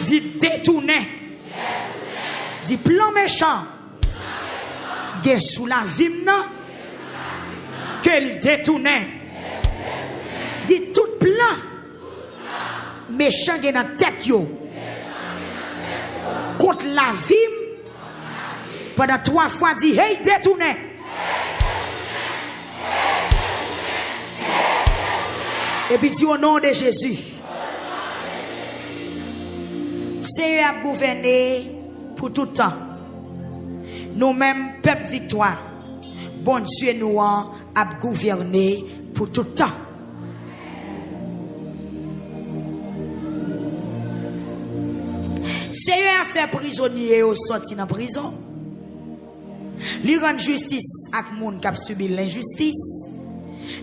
Dit détourner. Dit plan méchant. Gè sous la vim nan. Qu'elle détournait. Dit tout plan. Méchant gen dans tête yo. Contre la vim. Pendant 3 fois dit hey détourné. Et puis dit au nom de Jésus. Seigneur a gouverné pour tout temps. Nous-mêmes, peuple victoire, bon Dieu nous a gouverné pour tout temps. Seigneur a fait prisonnier au sorti dans prison. Li rend justice à moun qui a subi l'injustice.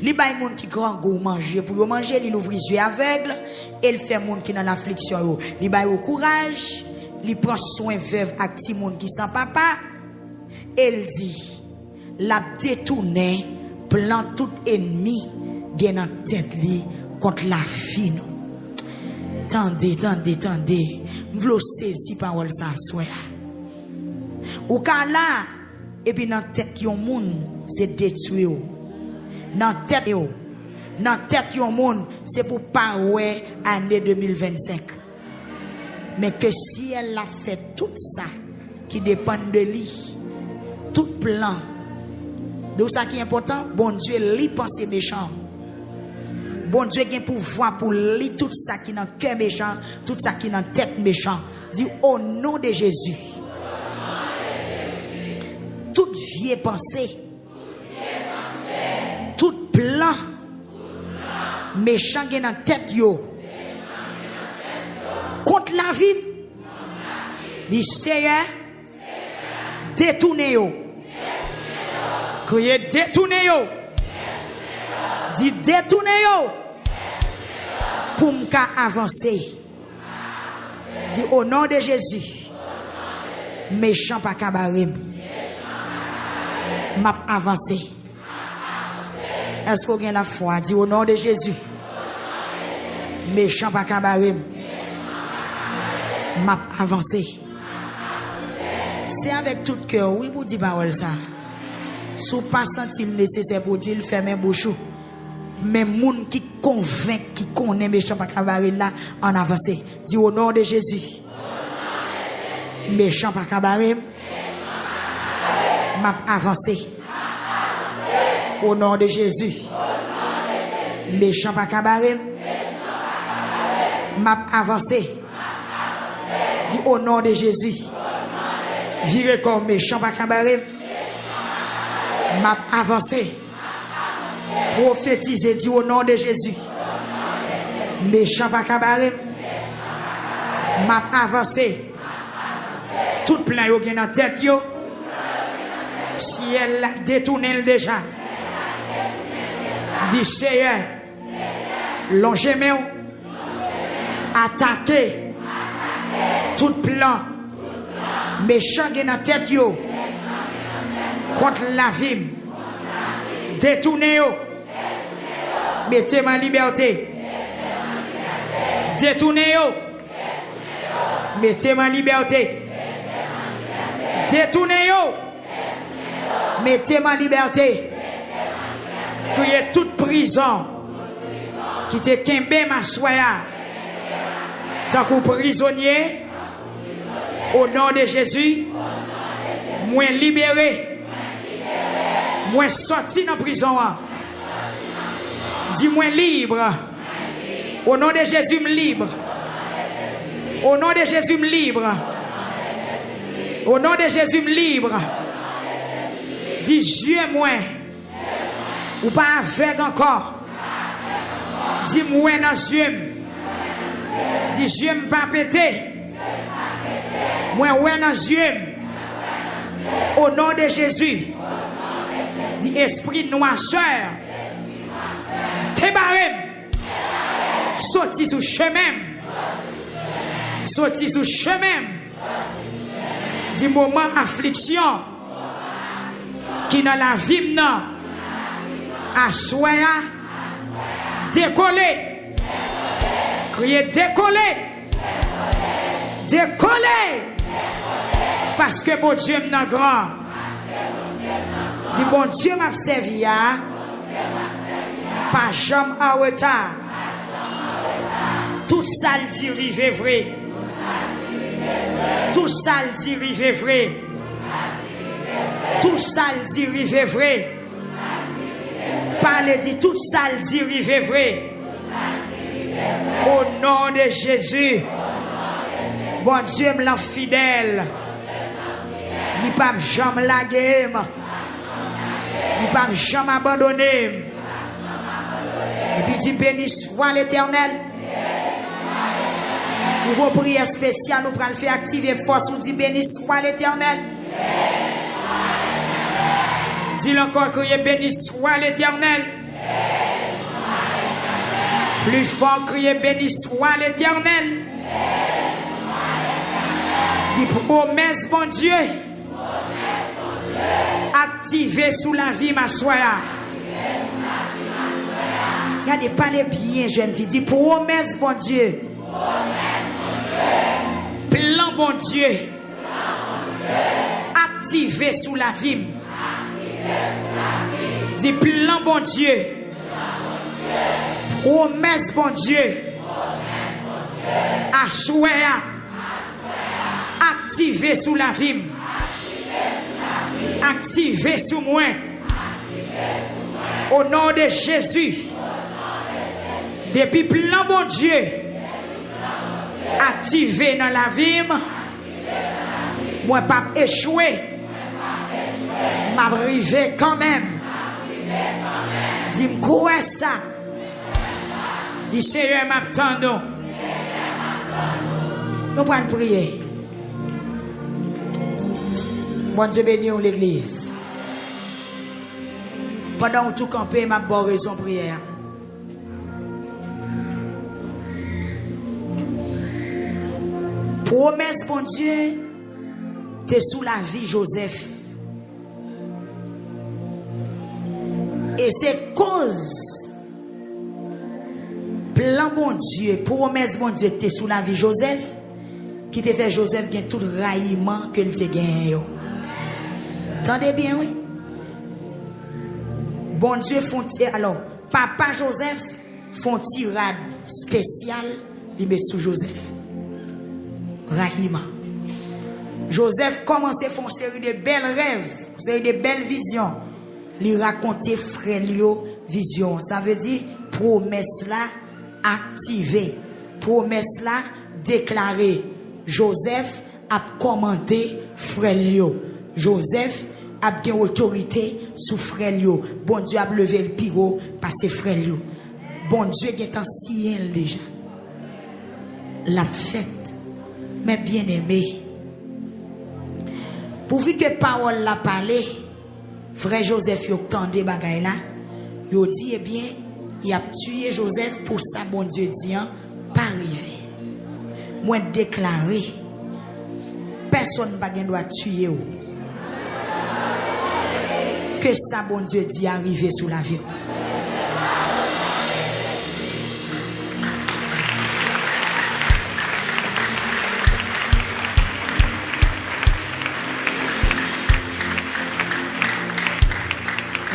Li bay moun qui grand goût manger pour manger, li ouvre les yeux aveugles, et il fait moun qui dans l'affliction. Li bay au courage, li prend soin veuve ak ti moun qui sans papa. Elle dit, la détourné plan tout ennemi gen en tête li contre la vie nous. Tendez. M'vlo saisi parole ça soir. Ou ka là et puis dans tête yon moun c'est détruire. Dans tête yon moun c'est pour pas ouais année 2025. Mais que si elle a fait tout ça qui dépend de lui, tout plan. Donc ça qui est important, bon Dieu lui pense méchant. Bon Dieu a pouvoir pour lui tout ça qui dans cœur méchant, tout ça qui dans tête méchant. Dit au nom de Jésus. Toute vieille pensée, tout plan méchant qui dans tête yo contre la vie. Dit Seigneur, détournez yo. Criez détournez yo. Dit détournez yo. Pour m'ka avancer. Dit au nom de Jésus. Méchant pas kabarim. M'a avancé. Est-ce qu'on a la foi? Dit au nom de Jésus. Méchant pas kabarim. M'a avancé. C'est avec tout cœur. Oui, vous dites parole ça. Si vous pas senti nécessaire pour dire fermer bouche. Mais moun qui convainc, qui connaît méchant pas cabaret là, en avancé. Dis au nom de Jésus. Méchant pas cabaret. M'a avancé. Au nom de Jésus. Méchant pas cabaret. M'a avancé. Dis au nom de Jésus. Virez comme méchant pas cabaret. M'a avancé. Prophétiser, dit au nom de Jésus. Méchant pas cabaret. M'a avancé. Tout plein yo gen dans tête yo. Si elle l'a détourné déjà. Dit Seigneur. Longez main. Attaquer. Tout plan. Méchant gen dans tête yo. Contre la vie. Détournez yo. Mettez ma liberté. Détournez yo. Mettez ma liberté. Détournez yo. Mettez ma liberté. Criez toute prison qui te kembe ma soya. Tant que prisonnier. Au nom de Jésus. Moi libéré. Moi sorti dans prison. Dis-moi libre. Au nom de Jésus, me libre. Au nom de Jésus, me libre. Au nom de Jésus, me libre. Dis Dieu-moi. Ou pas avec encore. Dis-moi dans Dieu. Dis Dieu me pas péter. Moi ouais dans Dieu. Au nom de Jésus. Dis esprit noirceur. Te barem. Sorti sous chemin. Sorti sous chemin. Dis moment affliction. Qui dans la vie non. Assoya. Décoller. Crier décoller. Décoller. Parce que mon Dieu m'a grand. Dis bon Dieu m'a servi à. Pas jamais en retard. Tout ça le dit rive vrai. Tout ça le dit rive vrai. Tout ça le dit rive vrai. Parlez dit tout ça le dit rive vrai. Au nom de Jésus. Bon Dieu me l'a fidèle. Il pas jamais laguer. Il pas jamais abandonner. Et puis dit béni soit l'Éternel. Nouveau prière spéciale, nous allons faire activer force. Nous dit béni soit l'Éternel. Dis encore crier béni soit l'Éternel. Plus fort crier béni soit l'Éternel. Dis promesse bon Dieu. Activé sous la vie ma soya. Regardez, parlez bien jeune fille. Dis promesse bon Dieu. Plan bon Dieu. Activé sous la vie. Dis plan bon Dieu. Promesse bon Dieu. Achoua. Activé sous la vie. Activé sous moi. Au nom de Jésus. Depuis plan bon Dieu. Activé dans la vie. Moi pas échoué. M'a arrivé quand même. Dis-moi quoi ça. Dis Seigneur m'attendons. Nous allons prier. Bon Dieu béni l'église. Pendant tout campé, m'a boré son prière. Promesse bon Dieu, t'es sous la vie Joseph. Et c'est cause plan bon Dieu, promesse bon Dieu, t'es sous la vie Joseph, qui te fait Joseph gagne tout raillement que il te gagne. Entendez bien, oui? Bon Dieu font alors, papa Joseph font tirade spéciale, il met sous Joseph. Rahima. Joseph commençait à faire une série de belles rêves, une série de belles visions. Il racontait frère vision. Ça veut dire promesse là activée, promesse là déclarée. Joseph a commandé frère Joseph a bien autorité sous frère. Bon Dieu a levé le pigot par ses frères. Bon Dieu est en ciel déjà. La fête. Mais bien aimé, pourvu que parole l'a parlé, frère Joseph yo tendé bagay là, yo dit eh bien, il a tué Joseph pour ça bon Dieu dit pas arrivé. Moi déclaré personne pas doit tuer ou. Que ça bon Dieu dit arriver sous la vie.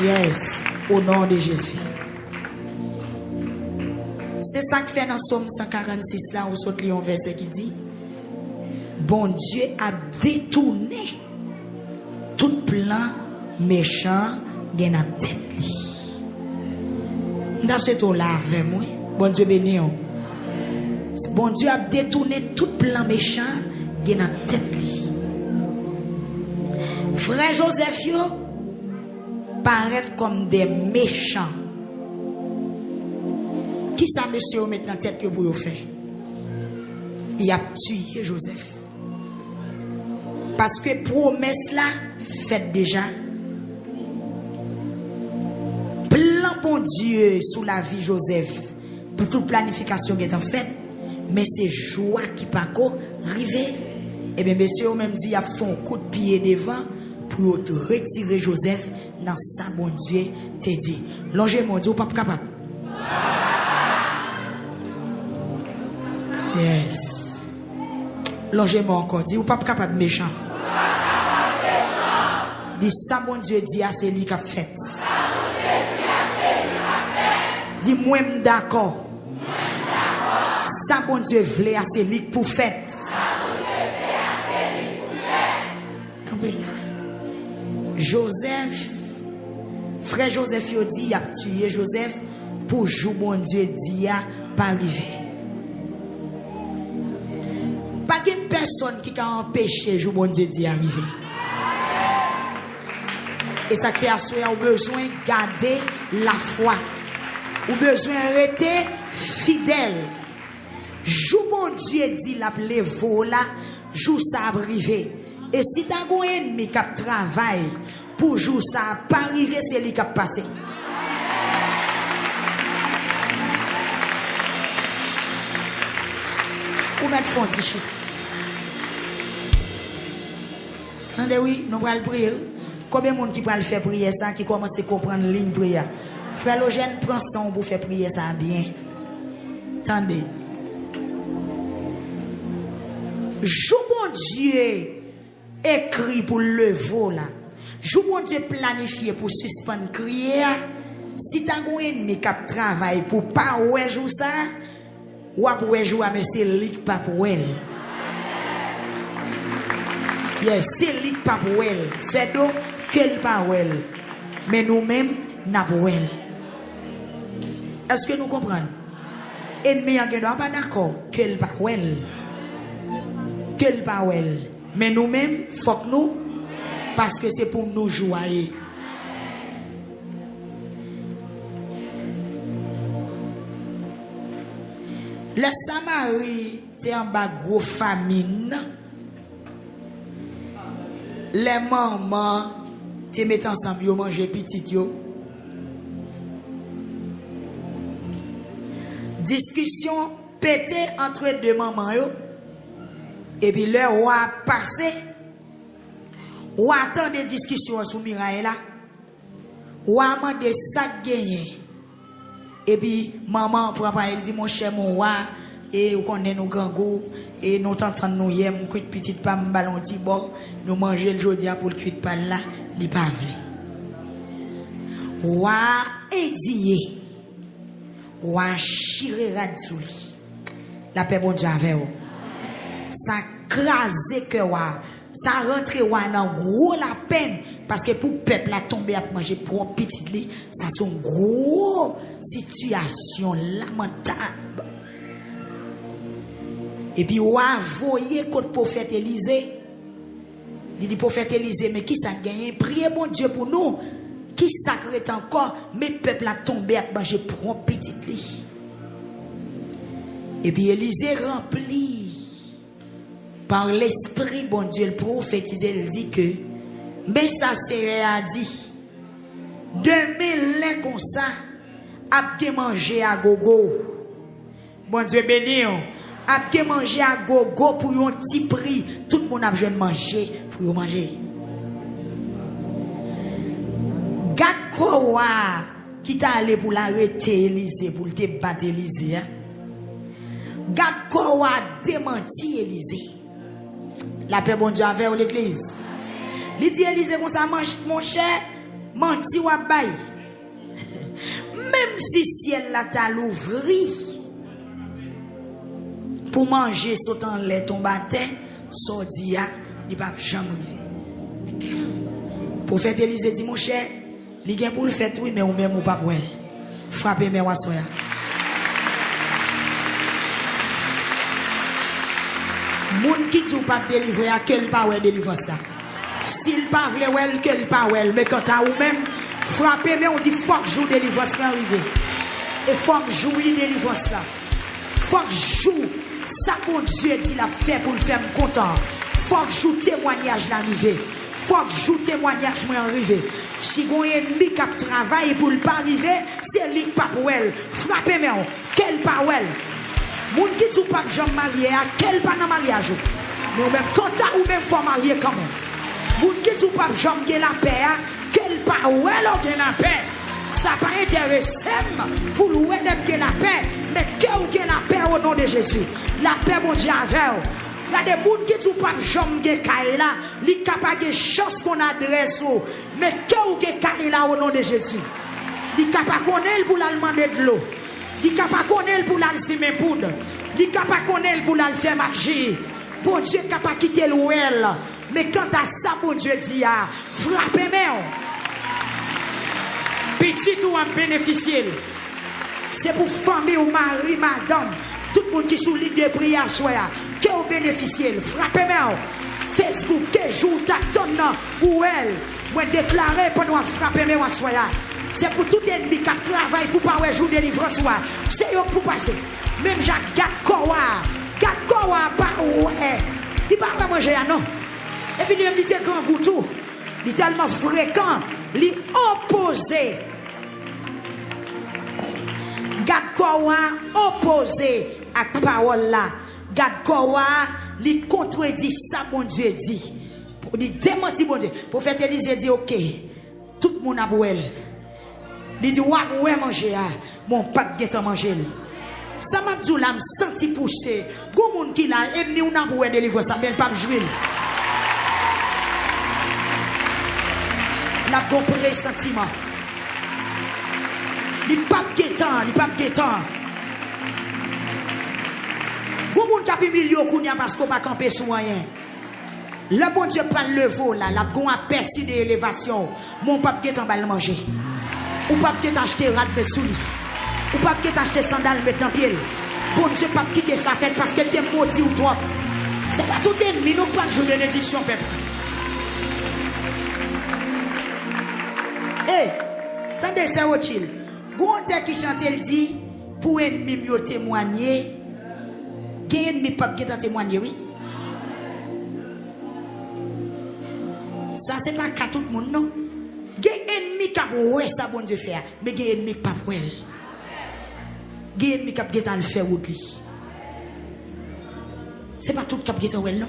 Yes, au nom de Jésus. C'est ça que fait dans Somme 146 là, où saute un verset qui dit bon Dieu a détourné tout plan méchant dans la tête. Dans ce temps là avec moi, bon Dieu béni. Bon Dieu a détourné tout plan méchant dans la tête. Frère Joseph yo paraître comme des méchants. Qui ça monsieur met dans tête que pour faire? Il a tué Joseph. Parce que promesse là faite déjà. Plan bon Dieu sous la vie Joseph pour toute planification qui est en fait, mais c'est joie qui pas arrivé. Et bien monsieur même dit il a fait un coup de pied devant pour retirer Joseph dans ça bon Dieu te dit. Longez mon Dieu, pas capable. Yes. Longez-moi encore. Dis, ou pas capable de méchant. Dis, ça, mon Dieu, dit, c'est lui qui a fait. Dis, moi, d'accord. Ça, mon Dieu, voulait, c'est lui pour faire. Joseph, frère Joseph, il dit, il a tué Joseph pour jouer, mon Dieu, dit, pas arriver. Pas de personne qui a empêché jouer, mon Dieu, dit, arriver. Et ça fait assurer au besoin de garder la foi. Au besoin de rester fidèle. Jou mon Dieu dit la vola, jou ça arrivé. Et si tu as un ennemi qui travaille pour jou ça pas arrivé, c'est lui qui a passé. Ou mettre fond de chute. Attendez, oui, nous allons prier. Combien de monde qui peut le faire prier ça, qui commence à comprendre ligne prière? Frère Logène, prends son pour faire prier ça bien. Attendez. Jou mon Dieu écrit pour le vol là. Jou mon Dieu planifié pour suspendre crier. Si tu as un ennemi qui travaille pour pas ouais jou ça, ou pour jouer mais c'est lui qui pas pour elle. Yes, c'est lui qui pas pour elle. C'est donc qu'elle pas pour elle. Mais nous-mêmes n'a pour elle. Est-ce que nous comprenons? Ennemi en guerre pas d'accord qu'elle pas pour elle. Qu'elle pas pour elle. Mais nous-mêmes faut que nous parce que c'est pour nous jouer. La Samarie, c'est en bas gros famine. Les mamans, tu mets ensemble, yo manger petit yo. Discussion pété entre deux mamans yo. Et puis le roi passé. Ou attend des discussions sur Mirail là. Ou amande sac gagné. Et puis maman prend pas, elle dit mon cher mon roi et vous connaissez nos grands goûts et nous t'entendons nous hier mon cuit petite pas ballon petit bon nous manger le jodi pour le cuit pas là li pas vle. Roi édié. Roi chiré radsouli. La paix bon Dieu avec vous. Ça crasé que roi, ça rentre roi dans gros la peine parce que pour peuple a tomber à manger pour petite li, ça sont gros situation lamentable. Et puis on a voyé contre prophète Élisée. Il dit prophète Élisée, mais qui ça gagné? Priez bon Dieu pour nous. Qui sacré encore, mais peuple a tombé à manger pour petite lit. Et puis Élisée rempli par l'esprit bon Dieu, le prophétisé, il dit que mais ça c'est a dit 2000 lin comme ça a manger à gogo. Bon Dieu béni. A manger à gogo pour un petit prix. Tout le monde a besoin de manger pour manger. Gade quoi qui t'a allé pour l'arrêter Élisée, pour te battre Élisée. Gade quoi démenti Élisée. La paix bon Dieu avec l'église. Il dit Élisée comme ça mange mon cher, menti ou bail. Même si ciel la t'a l'ouvri pour manger sautant lait ton bâtin, sordia, il pas jamais. Prophète Élisée dit mon cher, il gagne pour le faire oui mais ou même ou pas pour elle. Frappez mes wassoya. Moun qui dit pas délivrer à quel pas ouais délivrer ça. S'il pas vle well quel pas well mais quand à ou même frapper mais on dit faut que joue délivrance arriver. Et faut que jouir délivrance là. Faut que joue ça mon Dieu dit la fait pour le faire content. Faut que joue témoignage l'arriver. Faut que joue témoignage moi arriver. Si on ennemi qui travaille pour le pas arriver, c'est lui pas pour elle. Frappez mais quel pas well. Moun qui dit pas jamais marié à quel pas dans mariage. Mais même quand ou même faut marier comment. Moun qui dit pas jamais la paix, quel pas well on la paix. Ça pas intéressé pour louer la paix, mais que la paix au nom de Jésus. La paix mon Dieu avec Il y a des gens qui ne pas jamais de là, ils sont capables de chance qu'on adresse, mais que vous avez là au nom de Jésus. Ils sont capables de connaître pour la demander de l'eau. Ils sont capables de connaître pour la semer poudre. Ils sont capables de connaître pour la faire marcher. Bon Dieu est capable de quitter l'ouel. Mais quant à ça, bon Dieu dit, frappez-moi. Petit ou en bénéficier. C'est pour famille ou mari, madame. Tout le monde qui est sous ligne de prière, soya. Que vous bénéficiez. Frappez-moi. Facebook, que jour t'attends ou elle. Moi déclaré pendant frappez-moi, soya. C'est pour tout ennemi qui travaille pour pas jouer de délivrance. C'est eux pour passer. Même Jacques Gatkowa. Gatkowa, pas ouais. Il ne va pas manger, non. Et puis, il était grand goûtou. Il est tellement fréquent. Il est opposé. Gatkowa opposé à la parole là. Gatkowa, il contredit ça, mon Dieu dit. Il démentit, mon Dieu. Le prophète Élisée dit, ok, tout le monde a boué. Il dit, ouais, manger, mon pape est manger. Ça m'a dit, là, me senti pousser. Tout le monde qui l'a, et nous n'a boué de livre, ça m'a pas joué. La bon pressentiment. Il pas guettant, il pas guettant. Tout le monde qui a pu milieu parce qu'on va camper sur rien. Le bon Dieu prend le vol là, la bon aperçu d'élévation. Mon pape guettant va le manger. Ou pas peut-être acheter rat de souli. Ou pas peut-être acheter sandales mettre dans pied. Bon Dieu pas quitter sa fête parce qu'elle t'aime maudit ou toi. C'est pas tout ennemi, nous pas jouer bénédiction peuple. Eh, attendez ça au chill. Gonte qui chante elle dit pour ennemi mieux témoigner. Gain ennemi pas peut-être témoigner oui. Ça c'est pas qu'à tout le monde non. Gen ennemi qui a ouais ça bon Dieu faire, mais gen ennemi pas pour elle. Gen ennemi qui a le faire ou li. C'est pas tout qui a gêté ouais non.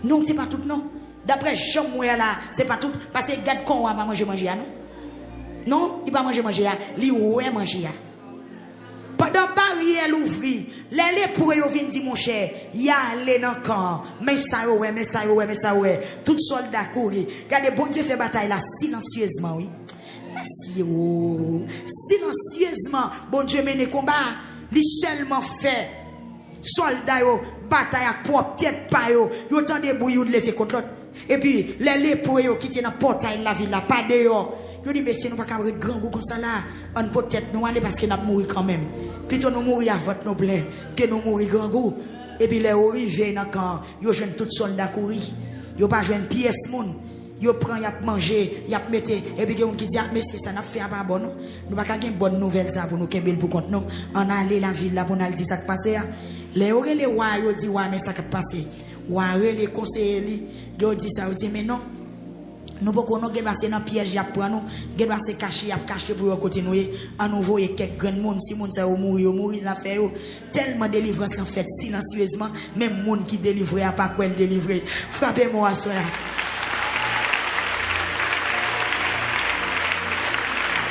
Non, c'est pas tout non. D'après Jean moi là, c'est pas tout parce que garde qu'on va manger non. Non, il va manger li ouais manger. Pendant barrière ouvri, les pour yo vinn di mon cher, y aller dans camp, mais ça ouais, tout soldat courir. Regardez bon Dieu fait bataille là silencieusement oui. Merci oh. Silencieusement, bon Dieu mène combat, li seulement fait soldat yo bataille à propre tête pas yo tant de bruit de lever contre l'autre. Et puis les pour yo qui dans portail la ville là pas dehors. Yo dit monsieur nous pas capable grand goût comme ça là, on peut tête nous aller parce que n'a mourir quand même. Plutôt nous mourir avant nous plein que nous mourir grand goût. Et puis les arrivés dans camp, yo joine tout soldat courir. Yo pas joine pièce moun. Yo prend y a manger, y a mettre et puis on qui dit monsieur ça n'a fait pas bon nous. Nous pas gagner bonne nouvelle ça pour nous kembel pour compte nous. On aller la ville là pour nous dire ça qui passé. Les rois yo dit ouais mais ça qui passé. Ouais les conseillers li yo dit ça yo dit mais non. Nous ne pouvons pas passer dans le piège, nous ne pouvons pas cacher pour continuer à nous voir quelques grands monde. Si moun sa mourir affaire tellement délivrance en fait silencieusement, même monde qui délivre a pas quoi le délivrer. Frappez-moi à ça.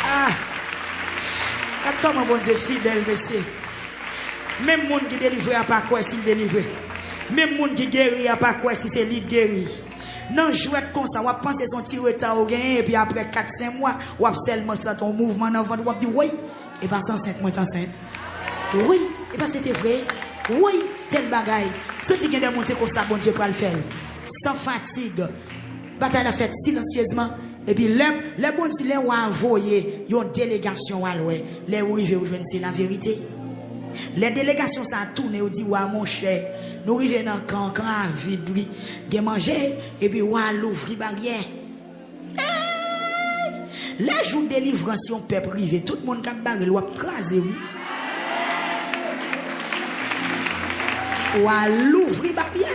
Ah, comment bon Dieu fidèle monsieur. Même monde qui délivre a pas quoi s'il délivre. Même monde qui guérit a pas quoi si c'est lui guéri. Non, jouet comme ça, on pense son petit retard au gain, et puis après 4-5 mois, on seulement ça ton mouvement dans le ventre, on dit oui, et pas 105 mois enceinte. Oui, et pas c'était vrai. Oui, tel bagaille. Si tu as des monter comme ça, bon Dieu peut le faire. Sans fatigue. Bataille la fête silencieusement. Et puis, les bons Dieu ont envoyé une délégation à l'ouest. Les arrivés, c'est la vérité. Les délégations, ça a tourné, on dit, ouais, mon cher. Nous arrivons dans le camp, vide, lui, de manger, et puis, ouah, l'ouvrir barrière. Les jours de délivrance, si on peut priver, tout le monde qui a barré, l'ouah, crasé, oui. Ouah, l'ouvrir barrière.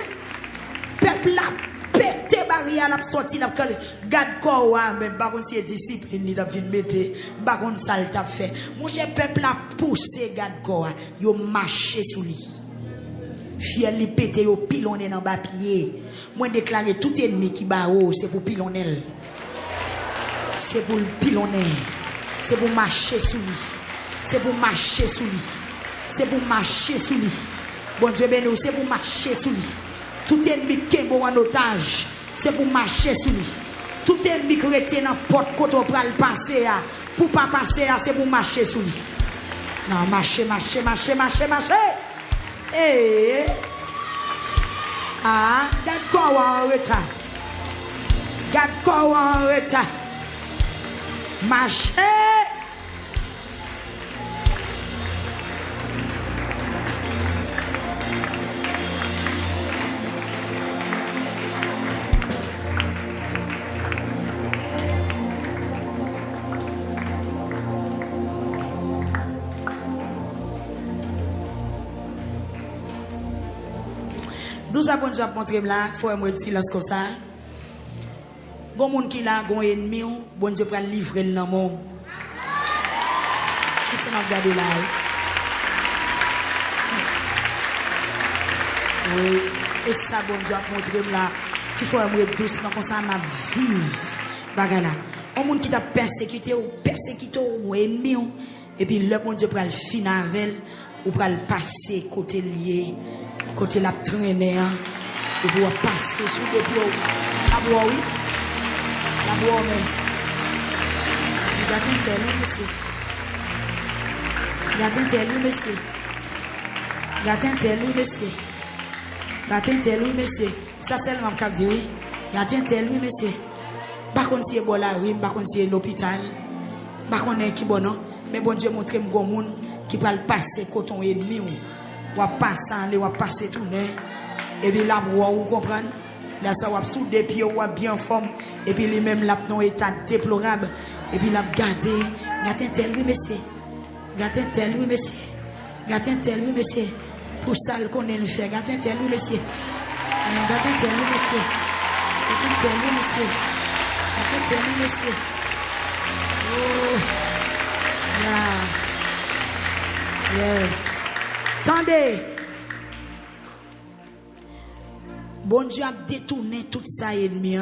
Peuple là, pété barrière, la sortie, la crasé. Garde quoi, ouah, mais par contre, c'est discipline, il a vu mettre, par contre, ça l'a fait. Mon cher peuple là, poussé, garde quoi, il a marché sous lui. Fiel li pété yo pilonné dans bas pied. Moi déclarer tout ennemi qui barreau, c'est pour pilonner. C'est pour le pilonner. C'est pour marcher sous lui. C'est pour marcher sous lui. C'est pour marcher sous lui. Bon Dieu béni, c'est pour marcher sous lui. Tout ennemi qui est en otage, c'est pour marcher sur lui. Tout ennemi qui retient dans la porte quand on peut le passer, pour ne pas passer, c'est pour marcher sur lui. Non, marcher. Eh! Ah, garde quoi en retard. Garde quoi en retard. Marcher. D'où ça bon Dieu a montré là, faut me dire là comme ça. Gon monde qui là, gon ennemi, bon Dieu va livrer le nom. Qu'est-ce que m'a regardé là? Oui, et ça bon Dieu a montré là, qu'il faut me doucement comme ça m'a vivre bagala. Un monde qui t'a persécuté ou ennemi et puis le bon Dieu va le finir avec ou va le passer côté lié. Côté la traîner, et pour passer sous les pieds. La bois, oui. La bois, mais. Regardez, lui, monsieur. Regardez, lui, monsieur. Regardez, lui, monsieur. Regardez, lui, monsieur. Ça, c'est le même cap dit. Regardez, lui, monsieur. Par contre, si c'est bon la rime, par contre, si c'est l'hôpital. Par contre, qui bon, non. Mais bon Dieu montre un bon monde qui va le passer quand on est ennemi. Ou passer, ou passer tout le et puis là, vous comprenez? Là, ça va sous des pieds, ou bien forme, et puis lui-même, là, dans un état déplorable, et puis là, regardez tel, oui, monsieur. Regardez tel, oui, monsieur. Regardez tel, oui, monsieur. Pour ça, qu'on est le fait. Regardez tel, oui, monsieur. Regardez tel, oui, monsieur. Regardez tel, oui, monsieur. Regardez tel, oui, monsieur. Oh, yeah. Yes. Attendez. Bon Dieu a détourné tout ça ennemi,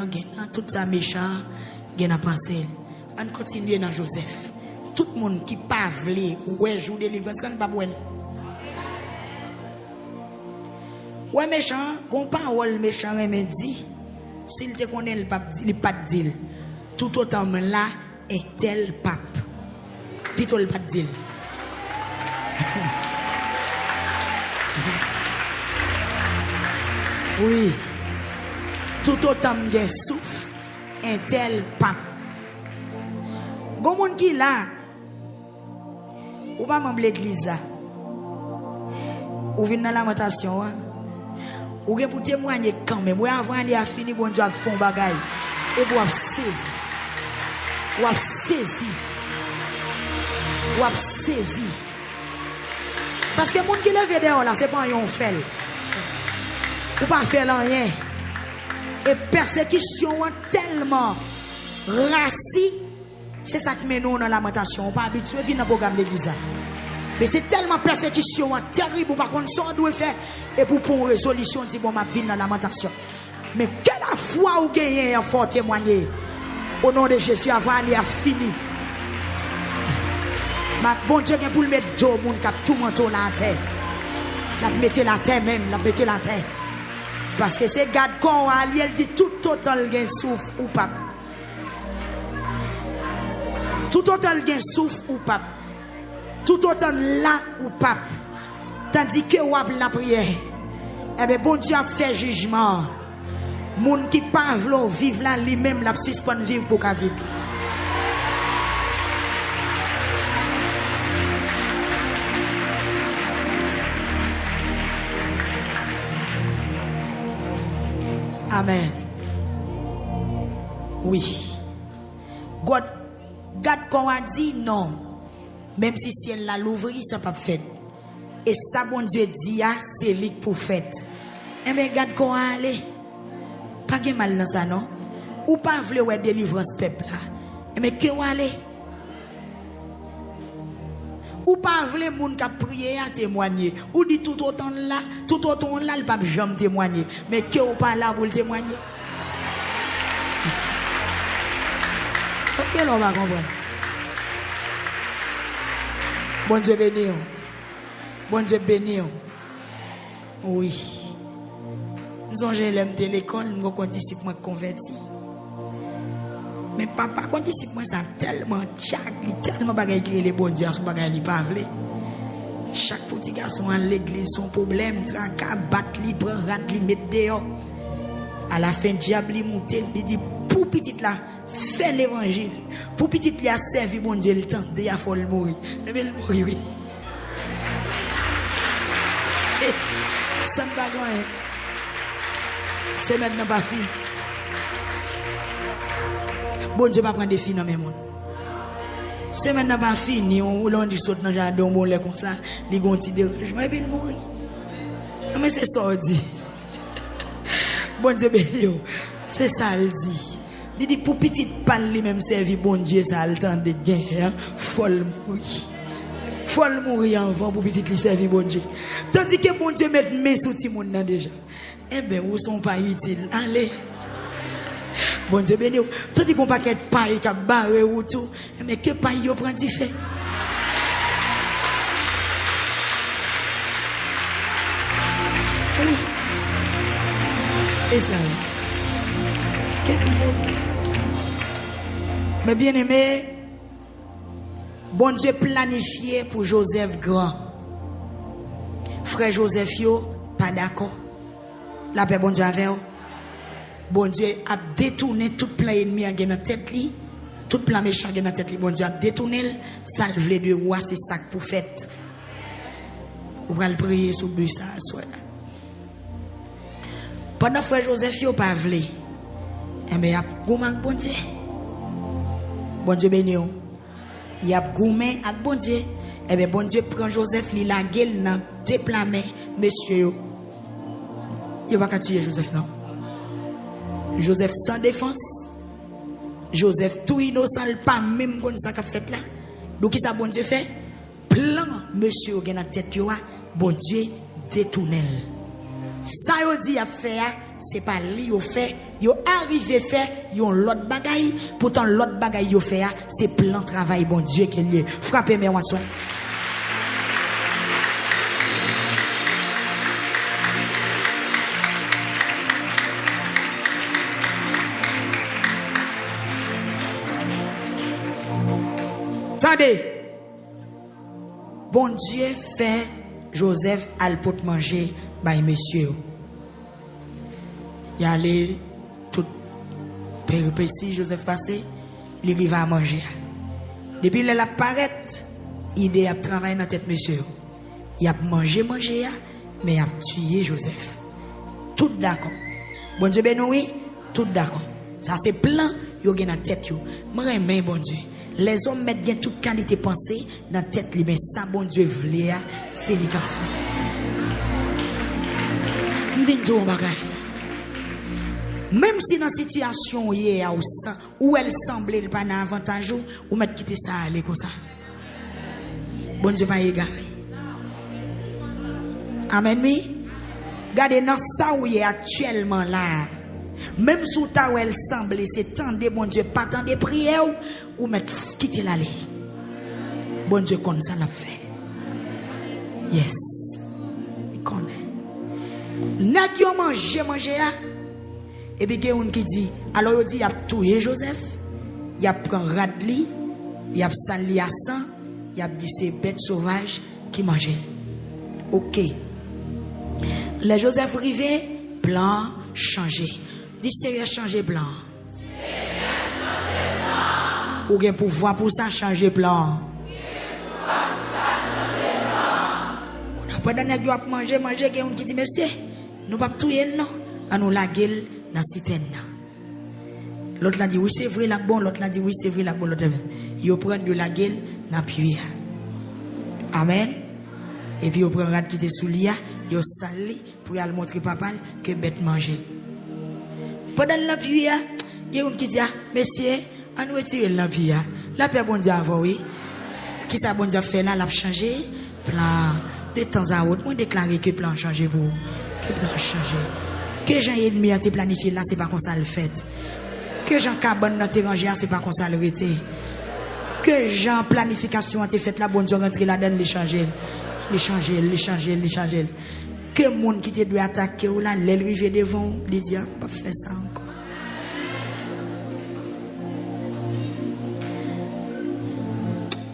tout ça méchant, il a pensé. On continue dans Joseph. Tout le monde qui parle, ouais, joue des livres, ça ne pas bon. Ouais, méchant, qu'on parle méchant, mais dit, s'il te connaît le pape, il pas dit. Tout autant là est tel pape. Plutôt le pas dit. Oui, tout autant de souffle, un tel pape. Gon qui là, ou pas membre l'église là, ou vient dans lamentation, ou bien pour témoigner quand même, ou avant il a fini, bon Dieu a fait un bagage, et vous avez saisi, parce que les gens qui lèvent dehors là, c'est pas un fait. Ou pas faire rien. Et persécution tellement raciste, c'est ça qui mène nous dans la lamentation. On n'est pas habitué à venir dans le programme de l'église. Mais c'est tellement persécution terrible, par contre, ça on doit faire. Et pour une résolution, on dit bon, je viens dans la lamentation. Mais quelle foi vous gagnez un fort témoigner au nom de Jésus avant il a fini. Bon Dieu, pour le mettre deux monde qui a tout manteau dans la terre. La mettez la terre même, la mettez la terre. Parce que c'est garde qu'on a, il dit tout total gain souffle ou pas. Tout total gain souffle ou pas. Tout autant là ou pas. Tandis que ou la prière. Eh bien, bon Dieu a fait jugement. Moun qui pas vouloir vivre là, lui-même la suspendre vivre pour qu'à vivre. Amen. Oui. God qu'on a dit non. Même si ciel l'a l'ouvri, ça pas fait. Et ça, bon Dieu dit, c'est lui pour fait. Eh bien, God qu'on a allé. Pas de mal dans ça, non? Ou pas vouloir délivrance peuple là. Eh bien, que vous allez? Ou pas vouloir moun qui a prié à témoigner. Ou dit tout autant là, il pas jamais témoigner. Mais que vous pas là pour le témoigner? Ok, on va comprendre. Bon Dieu béni. Bon Dieu béni. Oui. Nous avons l'aimé l'école, nous avons disciple moi converti. Mais papa, quand disciple moi, ça tellement tchac, tellement bagaille qui les bons dieux, son bagaille li pas vle. Chaque petit garçon à l'église, son problème, tracas, battre li, prend rat li, mettre dehors. À la fin, diable li monte, il dit, pour petit là, fais l'évangile. Pour petit là, servi bon Dieu le temps, il a faut le mourir. Mais il mourir, oui. Ça ne va pas. C'est maintenant pas fini. Bon Dieu va prendre des filles dans mes mondes. C'est maintenant pas fini. On dit saute dans le jardin, on l'a comme ça. Les gens qui dérangement et puis il mourit. Mais c'est ça on dit. Bon Dieu béni. C'est ça il dit. Il dit pour petit parler même servir bon Dieu ça a le temps de guerre. Faut le mourir. Faut le mourir avant pour petit lui servir bon Dieu. Tandis que bon Dieu met main sur tout le monde déjà. Eh bien, où sont pas utiles. Allez. Bon Dieu béni. Tout dit qu'on paquet de paille qui a barré ou tout. Mais que paille yo prend du fait. Oui. Et ça. Mais bien aimé, bon Dieu planifié pour Joseph grand. Frère Joseph yo, pas d'accord. La paix bon Dieu avec vous. Bon Dieu a détourné tout plan ennemi dans la tête li, tout plan méchant dans la tête li. Bon Dieu a détourné, salve de roi, c'est ça pour fête. Vous allez prier sur le ça soir. Pendant frère Joseph yo pas vle. Eh mais y a goumé bon Dieu. Bon Dieu béni yo. Y a goumé avec bon Dieu. Eh bien bon Dieu prend Joseph li la gueule dans deux plans monsieur yo. Il va pas tuer Joseph non. Joseph sans défense. Joseph tout innocent, pas même comme ça qu'a fait là. Donc, qui ça bon Dieu fait? Plan, monsieur, qui dans tête, bon Dieu détourne. Ça, il dit à faire, c'est pas lui qui fait. Il arrive à faire, il l'autre bagaille. Pourtant, l'autre bagaille il fait, c'est plan travail, bon Dieu qui est lié. Frappez mes oiseaux. Attendez. Bon Dieu fait Joseph al pot manger by monsieur. Il allait tout péripétie Joseph passé, il arrive à manger. Depuis il apparaît, il a travaillé dans tête monsieur. Il a mangé mais il a tué Joseph. Tout d'accord. Bon Dieu ben oui, tout d'accord. Ça c'est plan yo gen dans tête yo. Moi bon Dieu. Les hommes mettent toute qualité pensée dans la tête, mais ça, bon Dieu, voulait, c'est lui qui a fait. Même si dans la situation où elle semblait pas un avantage, ou mettre quitter ça, aller comme ça. Bon Dieu, pas égaré. Amen, oui. Regardez dans ça où il est actuellement là. Même sous ta où elle semblait, c'est tant de bon Dieu, pas tant de prières. Ou mettre quitter l'aller. Bon Dieu connaît ça l'a fait. Yes. Il connaît. N'a qui ont mangé et puis il y a un qui dit alors il dit il a tué Joseph, il a pris radli, il a sali à sang, il a dit c'est bête sauvage qui mangeait. OK. Les Joseph arrivé, plan changé. Dis sérieux changer plan. Ou gen pouvoir pour ça changer plan. On a pas donné à manger, gen on qui dit monsieur, nous pas touyer non, à nous la gueule dans citerne. L'autre l'a dit oui c'est vrai la bon, l'autre l'a dit oui c'est vrai la bon, l'autre il prend de la gueule dans pied. Amen. Et puis il prend rat qui était sous lia, il sali pour aller montrer papa que bête manger. Pendant la pluie, il y a un qui dit monsieur on nous retire la vie. La paix bon Dieu avant oui. Qui ça bon Dieu fait là, l'a changé. Plan de temps à autre, on déclare que plan changé pour. Que plan changé. Que Jean ennemi a été planifié là, c'est pas comme ça le fait. Que Jean cabane dans tes rangées, c'est pas comme ça le rete. Que Jean planification a été faite là, bon Dieu rentre là-dedans, les changer. Que que le monde qui te doit attaquer ou là, l'arriver devant, il dit, pas faire ça encore.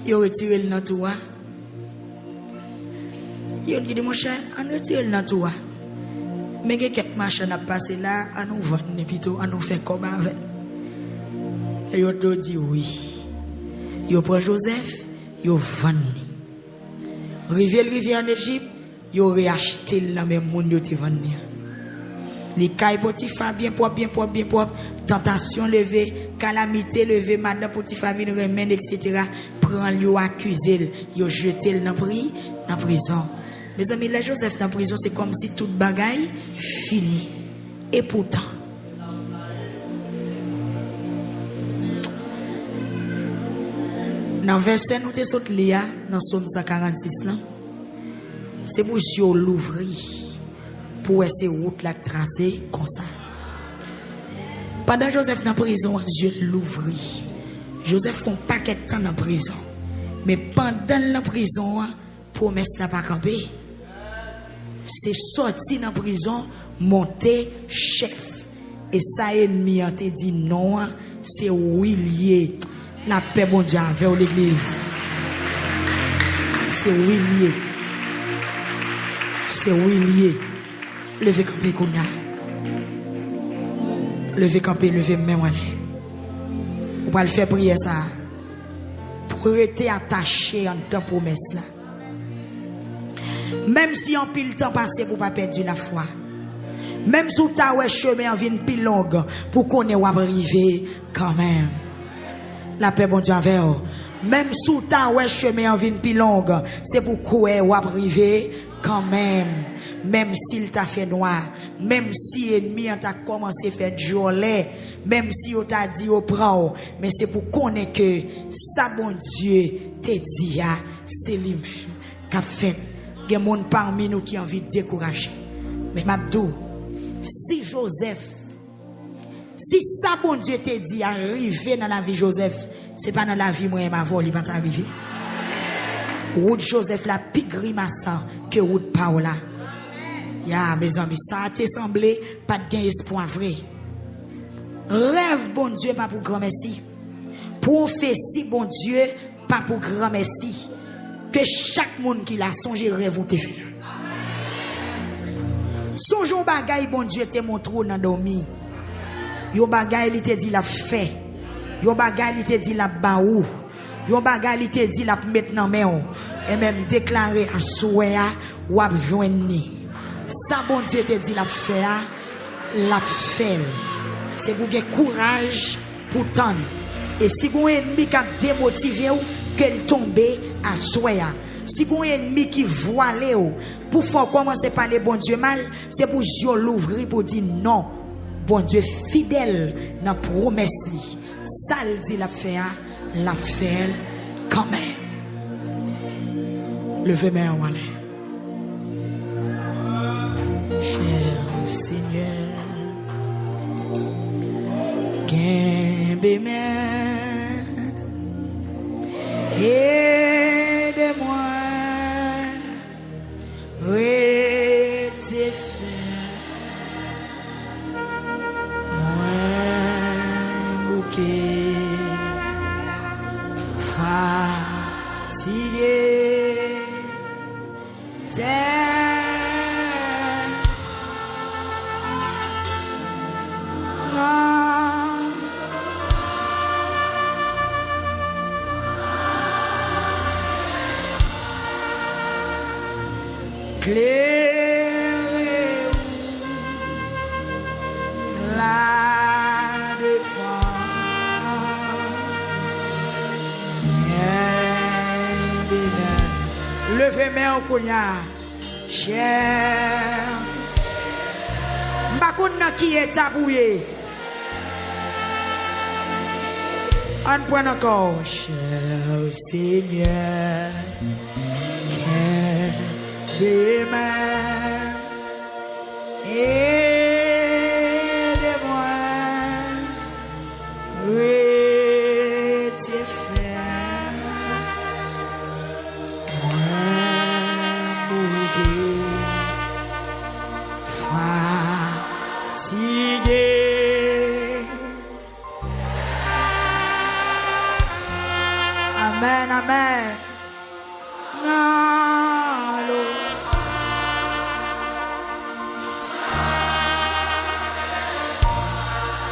Il retire le toit. Il dit, mon cher, on retire le toit. Mais il y a quelques machins à passer là, à nous vendre, plutôt, à nous faire comme avec. Et il te dit oui. Il prend Joseph, il vend. Rivière en Égypte, il aurait acheté la même monde qui te vendu. Les cailles Potiphar bien propre, bien propre, bien propre. Tentation levée, calamité levée, madame Potiphar vient remède, etc. Prend lui accuser, il jeté dans prison. Mes amis, là Joseph dans prison, c'est comme si toute bagaille fini. Et pourtant, dans le verset nous te saute là, dans Somme 146 là, c'est pour Dieu l'ouvrir pour essayer route la tracer comme ça. Pendant Joseph dans prison, Dieu l'ouvrir. Joseph font pas paquet de temps dans prison, mais pendant la prison, promesse n'a pas campé. C'est sorti dans prison, monter chef. Et ça ennemi a te dit non, c'est Willier. La paix bon Dieu avec l'église. C'est Willier. C'est Willier. Levez campé Kounia. Levez campé, levez même aller. Vous pouvez le faire prier ça. Pour rester attaché en temps promesse là. Même si en pile temps passé pour pas perdre la foi. Même si tu as un chemin en vie pile longue pour qu'on ait arrivé quand même. La paix bon Dieu avec vous. Même si tu as un chemin en vie pile longue, c'est pour qu'on ait arrivé quand même. Même s'il t'a fait noir, même si l'ennemi t'a commencé à faire jolie, même si on t'a dit au prend, mais c'est pour qu'on ait que ça bon Dieu te dit, c'est lui-même qui a fait. Il y a des gens parmi nous qui ont envie de décourager. Mais Mabdou, si Joseph, si ça bon Dieu te dit arriver dans la vie Joseph, c'est pas dans la vie moi et ma voix, il va t'arriver. Route Joseph la plus grimace que route Paola. Ya mes amis, ça t'a semblé pas de gain espoir vrai. Rêve bon Dieu pas pour grand merci. Prophétie bon Dieu pas pour grand merci. Que chaque monde qui l'a songé rêve te fait. Songeons bagay bon Dieu te montre dans dormi. Yo bagay il te dit la fait. Yo bagay il te dit la baou. Yo bagay il te dit la mettre dans main et même déclarer à souhait ou à joindre. Ça bon Dieu te dit la fait, la fait. C'est pour que courage pour tendre. Et si vous avez un ennemi qui a démotivé ou qu'elle tombe à souhait. Si vous avez un ennemi qui voile ou pour faire commencer par les bon Dieu mal, c'est pour Dieu l'ouvrir pour dire non. Bon Dieu fidèle dans la promesse. Ça le dit la fait quand même. Levez-moi en aller. Cher Seigneur, Guimbez-moi, aidez-moi, rectifiez, moi bouquet, fatigué. Éclairez la défense. Levez-moi au cognac. Cher. M'bakonna qui est tabouillé. Un point encore. Cher Seigneur. Aidez-moi, aidez-moi, rectifiez, moi bouquet, lié. Amen, amen.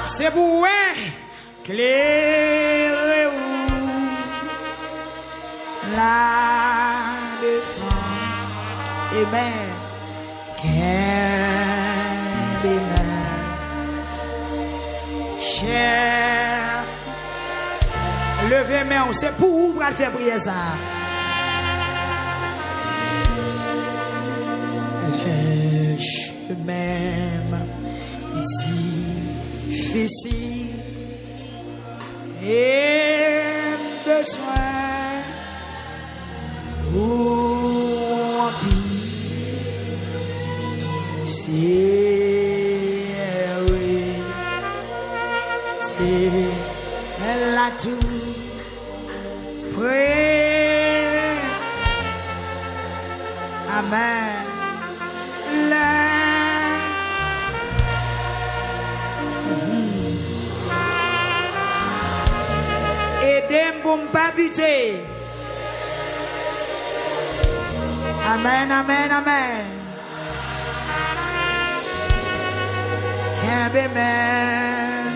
C'est pour éclairer la défense. Amen. Cher, levez main, c'est pour vous pour faire prier ça. Les chemins difficiles et besoin pour elle a tout prêt. Amen. Aidez-moi pour ne pas buter. Amen, amen, amen. Can't be man.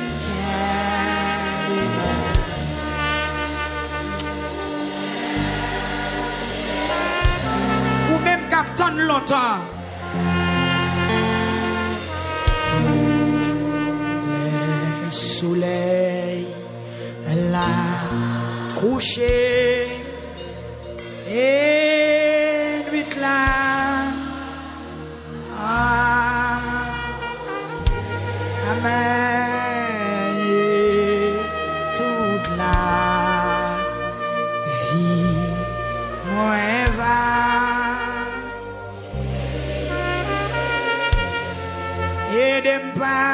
Ou même captain longtemps. Le soleil l'a couché et nuit là. Amen. Toute la vie moins va. Aidez-moi pas.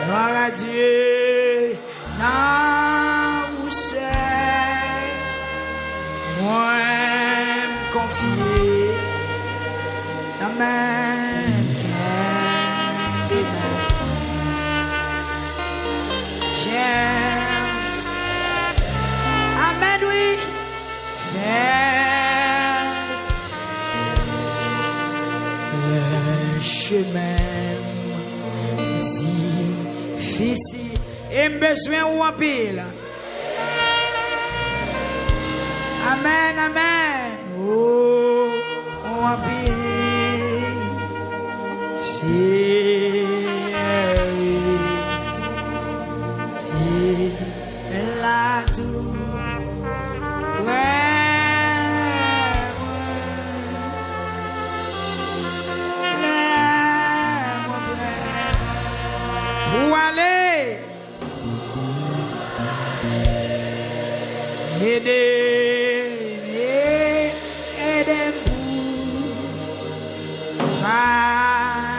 Gloire à Dieu. Non, où c'est moi me confier. Amen. Amen, oui. Le chemin difficile et besoin ou en pile. Amen, amen. Oh, en pile. C'est la tout. Pour aller aider pour habiter.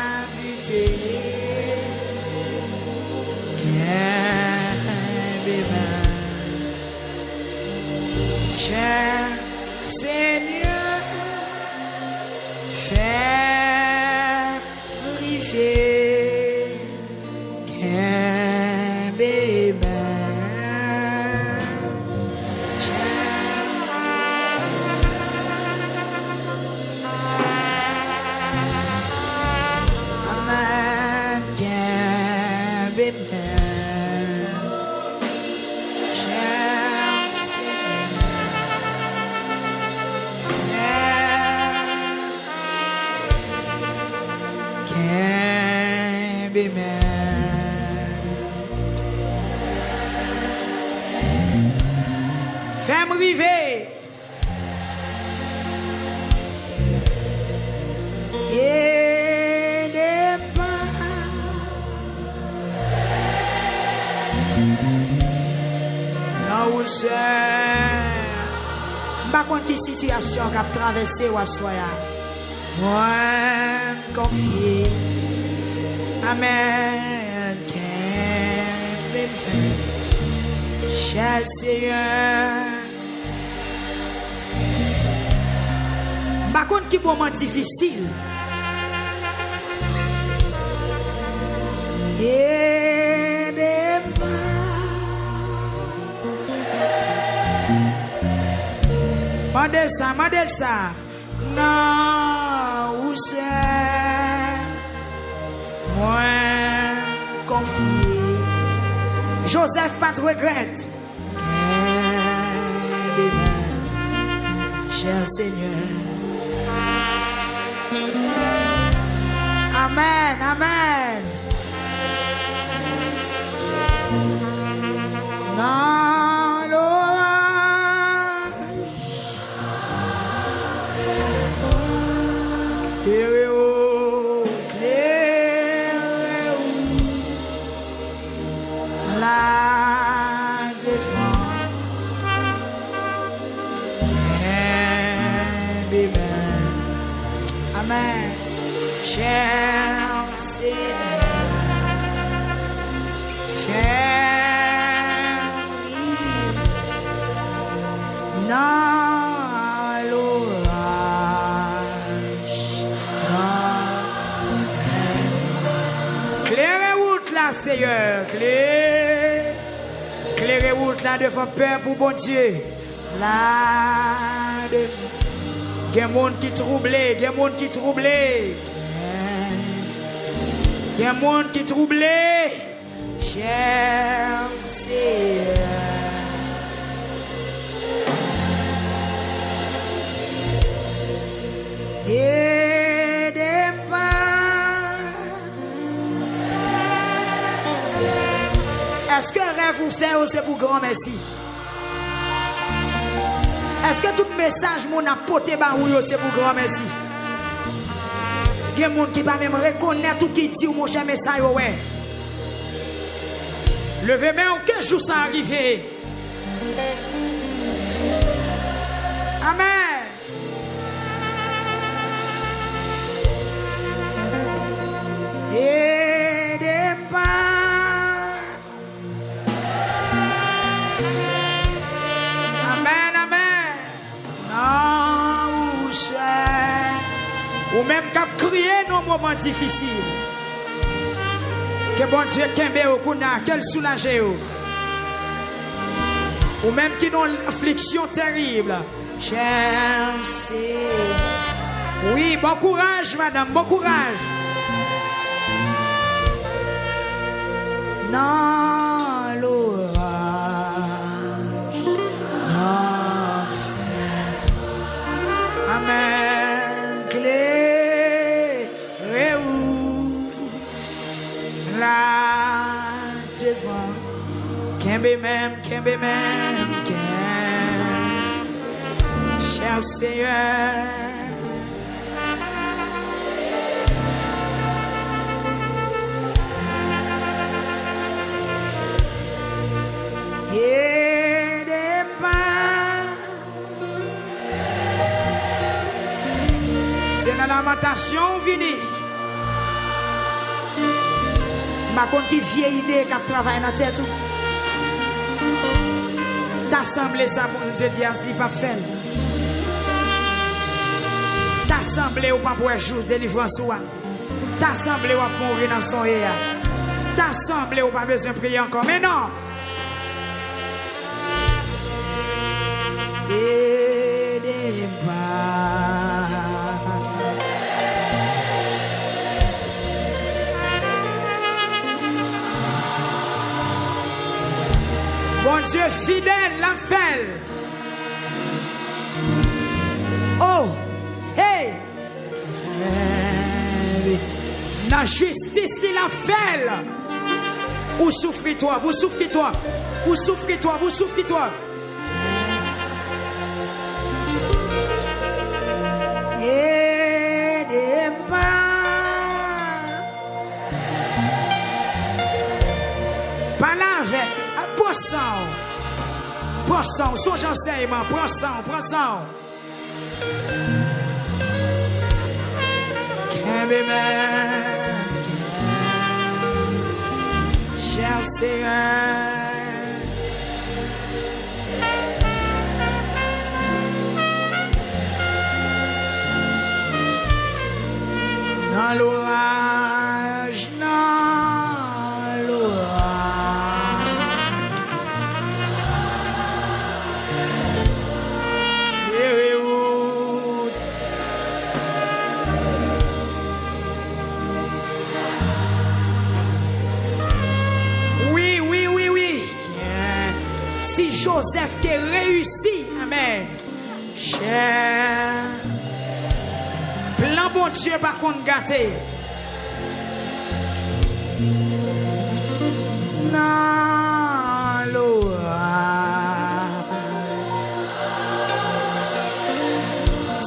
Cher Seigneur, fais briser bébé. Amen, bébé. Fais-moi river. Et des pas. Là où c'est. Par contre, des situations qui ont traversé ou à soi. Moi, confier. Amen. Cher Seigneur, Par contre, qui moment difficile. Mandel ça. Non, où c'est? Moi, confié. Joseph, pas de regrette. Cher Seigneur. Amen, amen. Dans l'orage, éclairez-vous, la défense. Amen. Cher Seigneur, dans l'orage, clairez route là, Seigneur, clairez route là devant peur pour bon Dieu. Là, il y a des gens qui troublent, il y a des gens qui troublent. Il y a des gens qui troublent. Cher Seigneur. Est-ce que rêve vous fait c'est pour grand merci? Est-ce que tout message mon a porté barou c'est pour grand merci? Il y a des gens qui ne même reconnaître tout qui dit mon cher message ouais. Levez main aucun jour ça arrivé. Amen. Et départ. Amen, amen. Non, ou même qu'à crier dans moments difficiles. Que bon Dieu kembe au kuna, qu'elle soulage ou même qui ont l'affliction terrible. Cher Seigneur. Oui, bon courage, madame, bon courage. Dans l'orage, non. Amen. Clairez-vous là devant. Kembe même, cher Seigneur. Et départ. C'est la lamentation venue. Ma compte qui vieille idée qui travaille dans la tête. T'assemblé ça pour nous dire ce n'est pas fait. T'assemblé ou pas pour un jour de délivrance. T'assemblé ou pas pour mourir dans son air. T'assemblé ou pas besoin de prier encore. Mais non. Et départ. Bon Dieu fidèle, la fait. Oh, hey. La justice, il a fait. Où souffris-toi, où souffris-toi, où souffris-toi, où souffris-toi. Et départ. Pas avec. Prends sang, songe enseignement, prends sang. Cher Seigneur. dans l'orage, dans l'orage. Oui, oui, oui, oui. Si Joseph qui réussi, amen. Cher. Plan bon Dieu par contre gâté. Dans l'orage.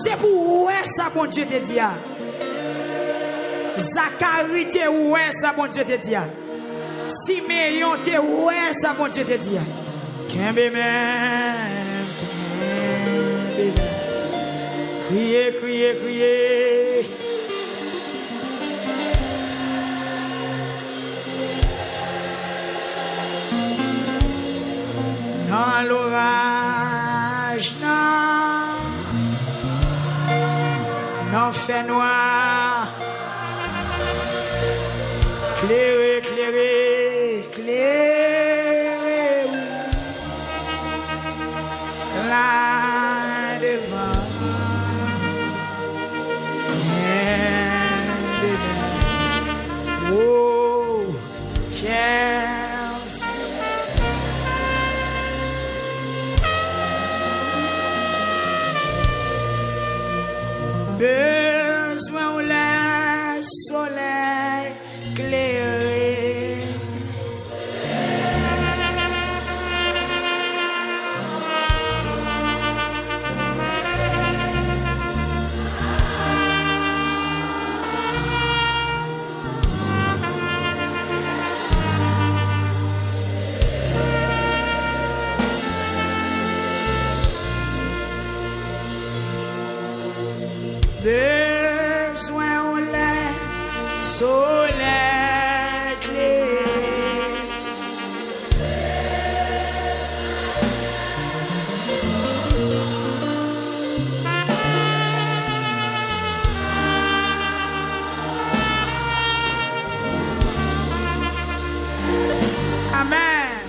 C'est pour ouais ça bon Dieu te dit. Zacharie te ouais ça bon Dieu te dit. Siméon te ouais ça bon Dieu te dit. Kembe même. Criez, criez, criez. Dans l'orage, dans fait noir. Clairez, clairez, clairez. Là devant. Oh, Chelsea. Besoin où le soleil clairé. Besoin où le soleil clair. Amen.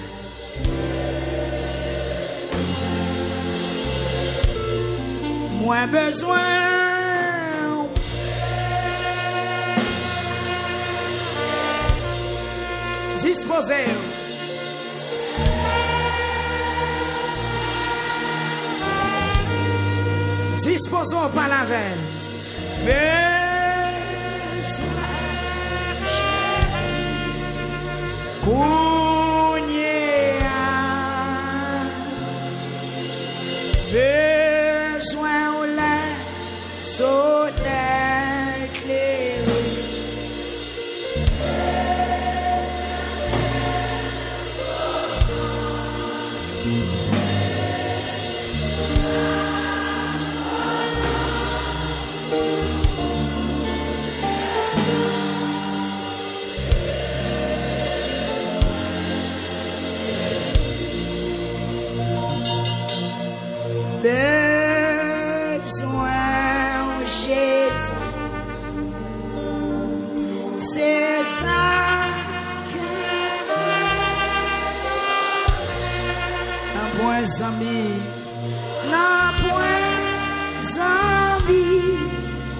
Moins besoin. Disposez. Disposons par la veine. Besoin au lait, soleil clairé. Besoin Jésus, c'est ça que n'a point ami, n'a point ami,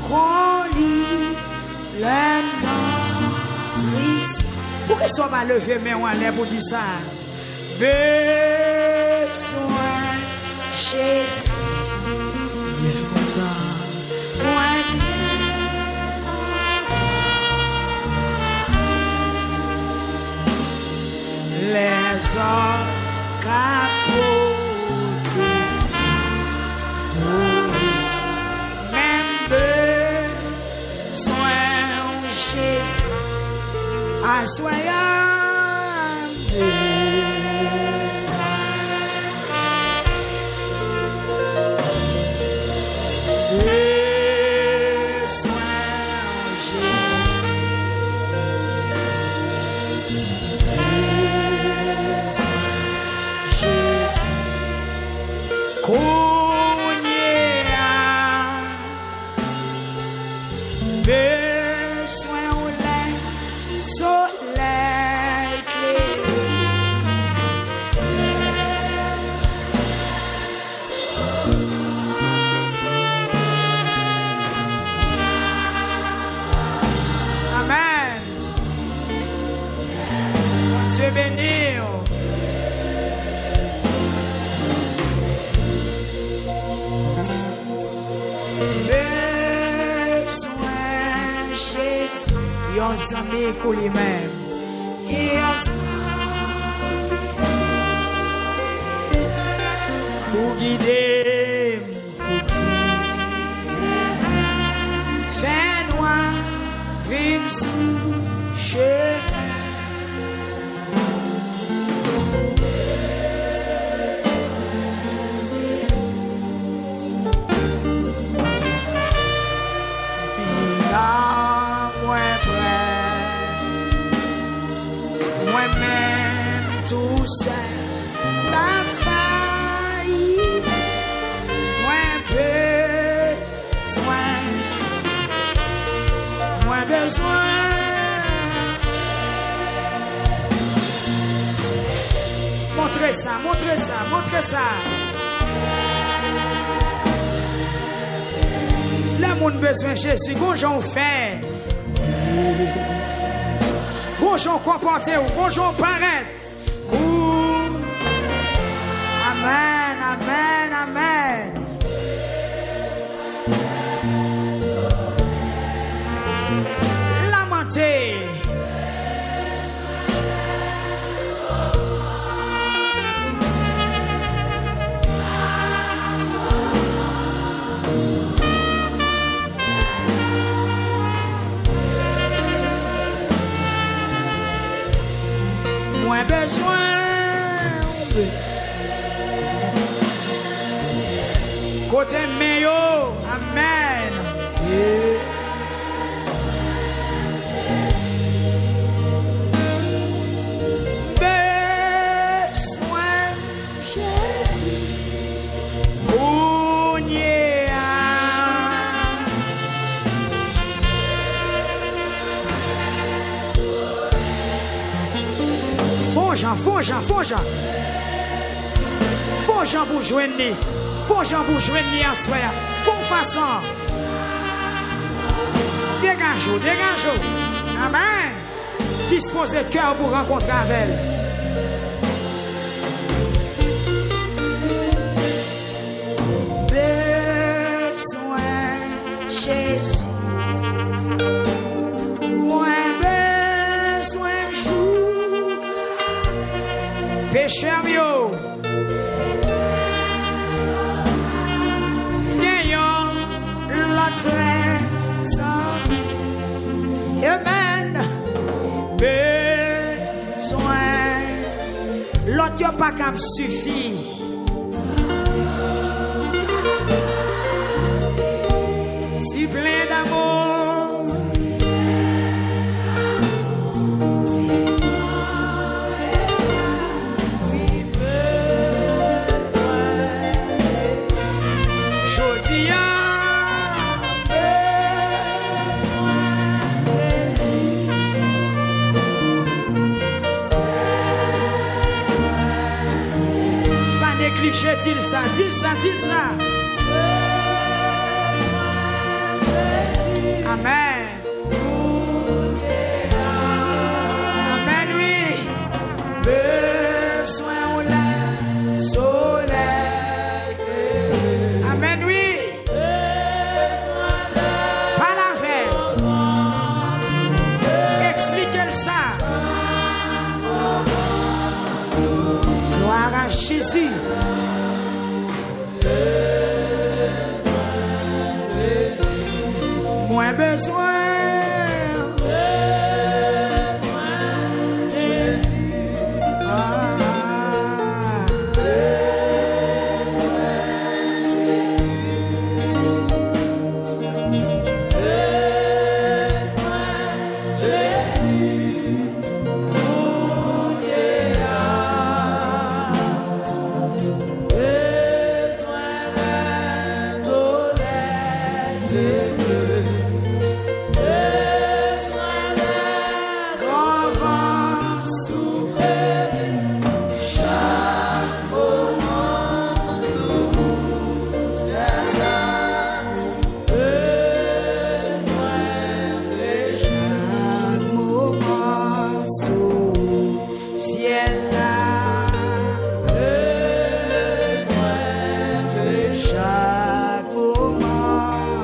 qu'on lit l'un triste. Pour que soit mal levé, mais on est pour dire ça. Besoin Jésus. Les hommes capotés, même besoin Jésus, assoyant Besoin Jésus. Yon zami kou li men. Yon pour guider, fait noir, vine sous chemin. Pina moins près, moi-même tout seul. Montrez ça, montrez ça, montrez ça. Le monde besoin de Jésus, bonjour fait. Bonjour comporté, bonjour paraître. Amen, amen, amen. Lamenter. Moins besoin. Côté meilleur, amen. Besoin Jésus. Fonjan pour joindre. Fonjan pour joindre à soi. Font façon. Dégage. Amen. Disposez cœur pour rencontrer avec elle. Besoin Jésus. Pécheur yo, gagnant l'autre frère sans amen. Besoin l'autre yo pas comme suffit. Si plein d'amour. Dis ça. Amen. Amen, oui. Besoin au soleil. Amen, oui. Pas la veille. Expliquez ça. Gloire à Jésus. Moins besoin. Chaque moment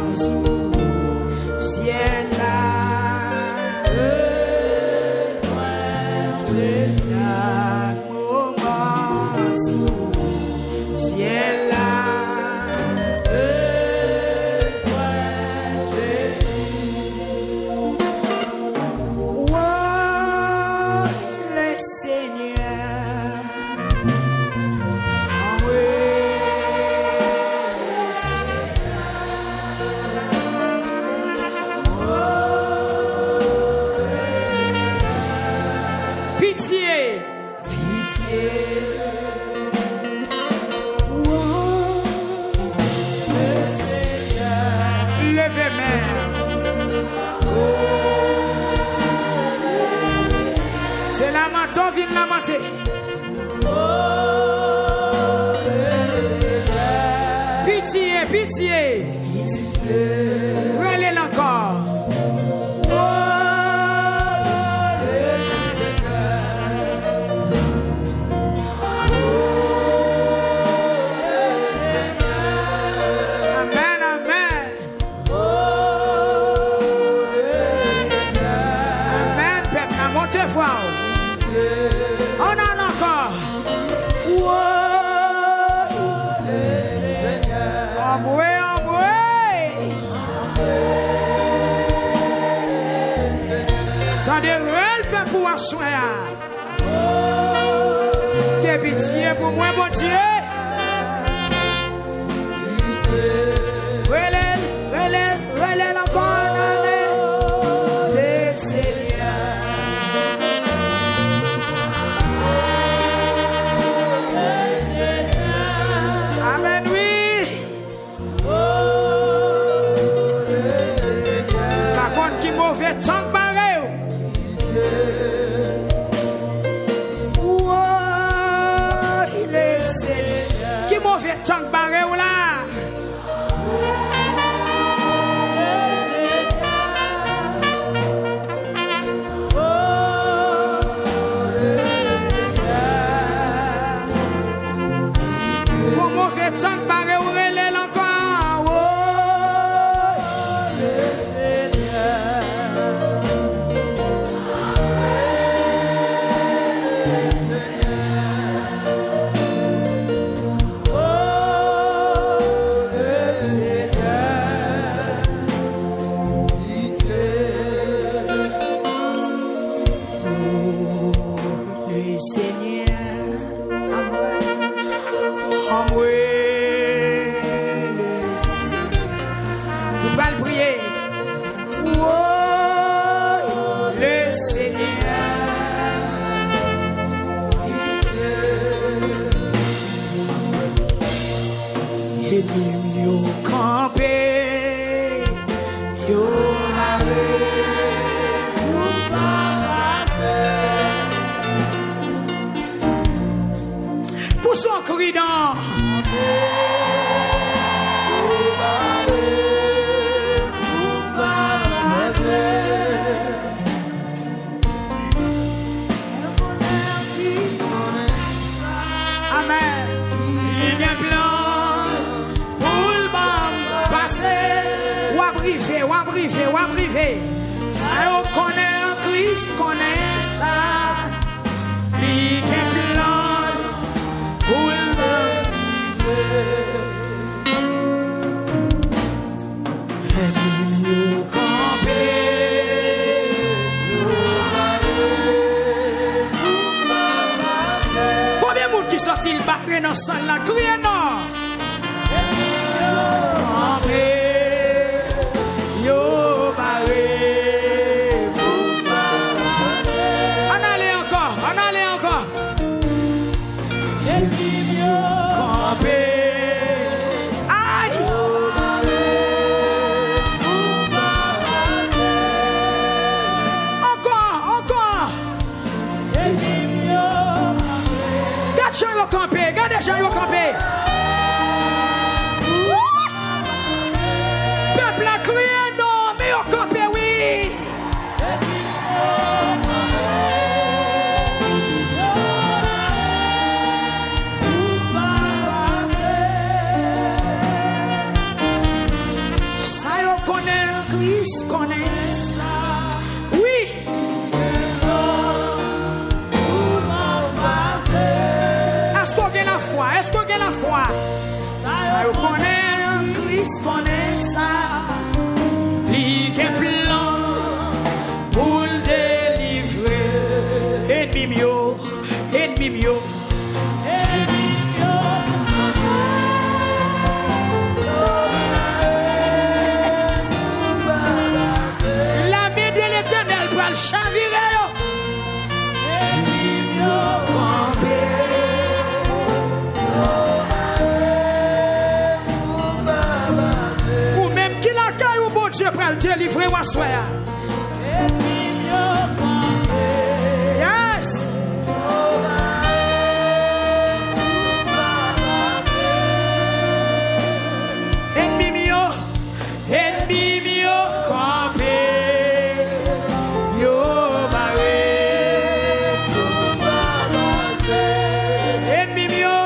C'est lamentant, vient lamenter. Pitié, pitié. Relève encore. On a encore. Tandis que peut pouvoir soigner. Que pitié pour moi, mon Dieu. Relève encore. Le Seigneur. Qui mauvais tank barré ou là? Pour mauvais tank barré ou relève encore? Ou à privé, ça on connaît en Christ, connaît ça. Lui qui est plan pour le combien de monde qui sortit le barré dans son la crié non? Regardez les gens qui ont campé. Peuple a crié non, mais ils ont campé oui. Ça on connaît Christ, connaît ça. Oui. Est-ce qu'on a la foi? Ça on connaît Christ, connaît ça. Lui qui est plan pour le délivrer. Ennemi mio, ennemi mio. La main de l'Éternel pour le chavirer. Dieu pour le délivrer, moi, soya. Yes. Ennemi mio, campé. Yo, barré. Ennemi mio.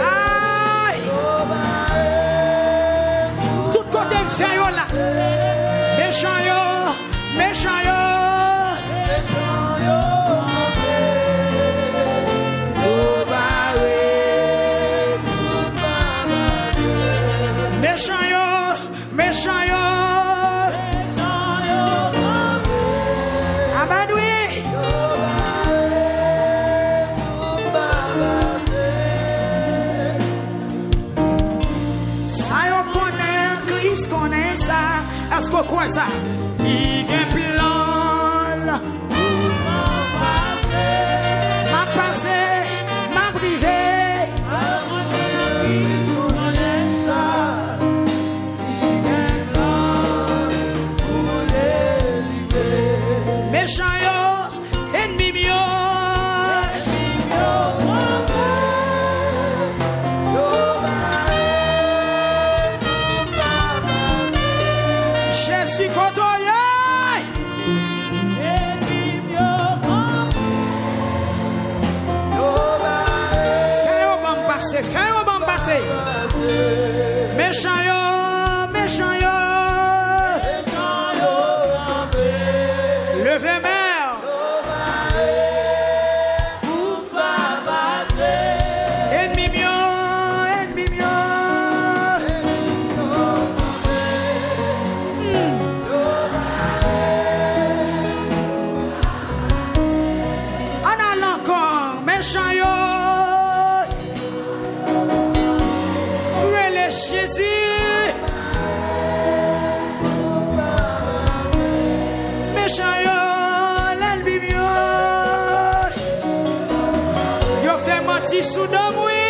Aïe. Tout côté me fait yo là. Méchant yo. Méchant yo. Est-ce que quoi ça? Il y a un plan. Ma passé, ma brisé. Méchant yo, ennemi yo. Je suis côtoyé. Fais au bon passé. Méchant yo, méchant yo. Levez mer. Ennemi mio, ennemi mio. On a encore, méchant yo. Jésus, méchant yo, l'ennemi mio, yo fait mentir sous d'homme, oui.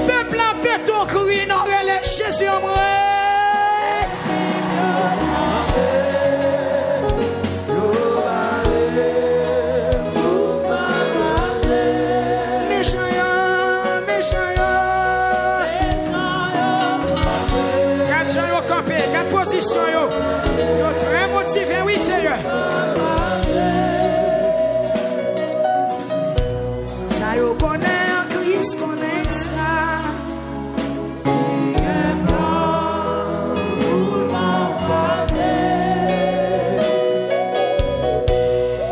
Peuple en béton cri, non, relève Jésus en moi. Position yo très motivé, oui Seigneur. Ça yo connaît en Christ, connaît ça.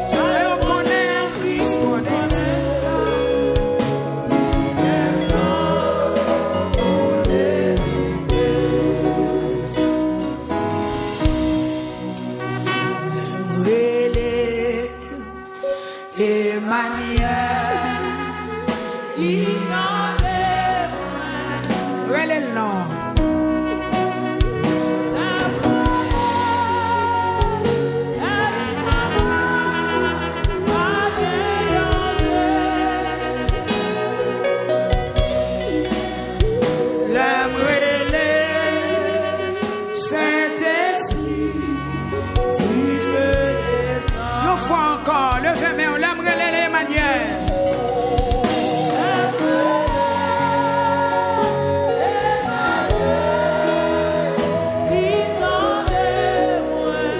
Ça yo connaît en Christ, connaît ça. Encore, levez-moi, on l'aimerait l'Emmanuel.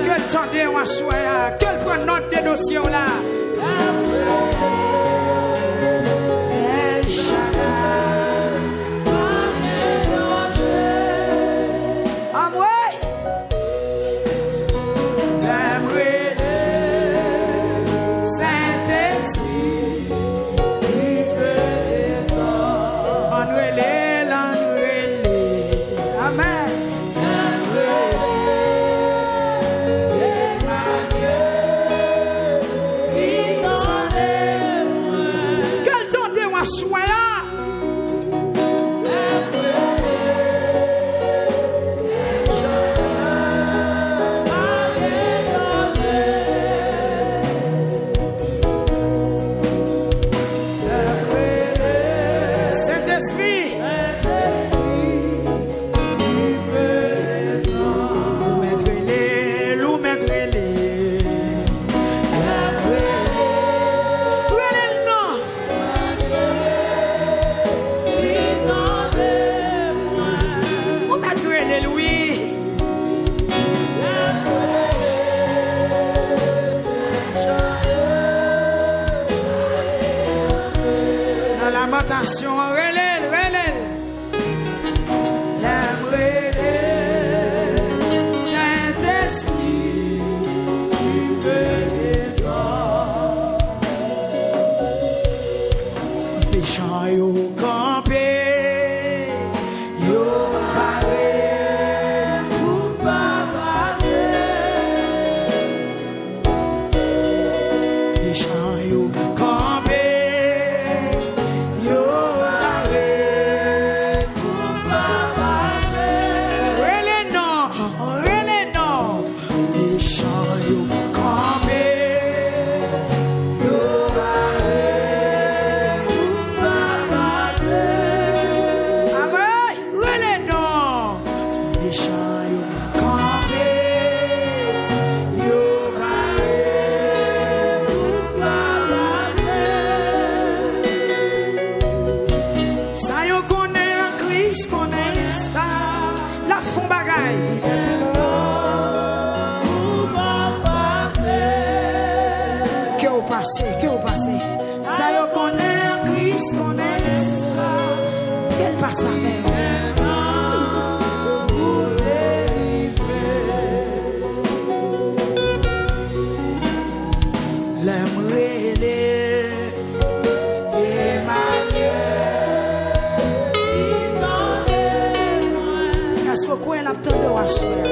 Que tendez-moi soit, quel prend note de dossier là. Amen. Attention, relève, relève. Saint-Esprit, péchant yo campé, yo paré pour pas parler. Péchant yo campé, yo paré pour pas parler. Relais non, péchant yo campé, yo paré. Que vous passez, ça y connaît Christ, connaît ça, qu'elle passe avec. L'aimerait Emmanuel. Est-ce que quoi elle a tant de wacheur?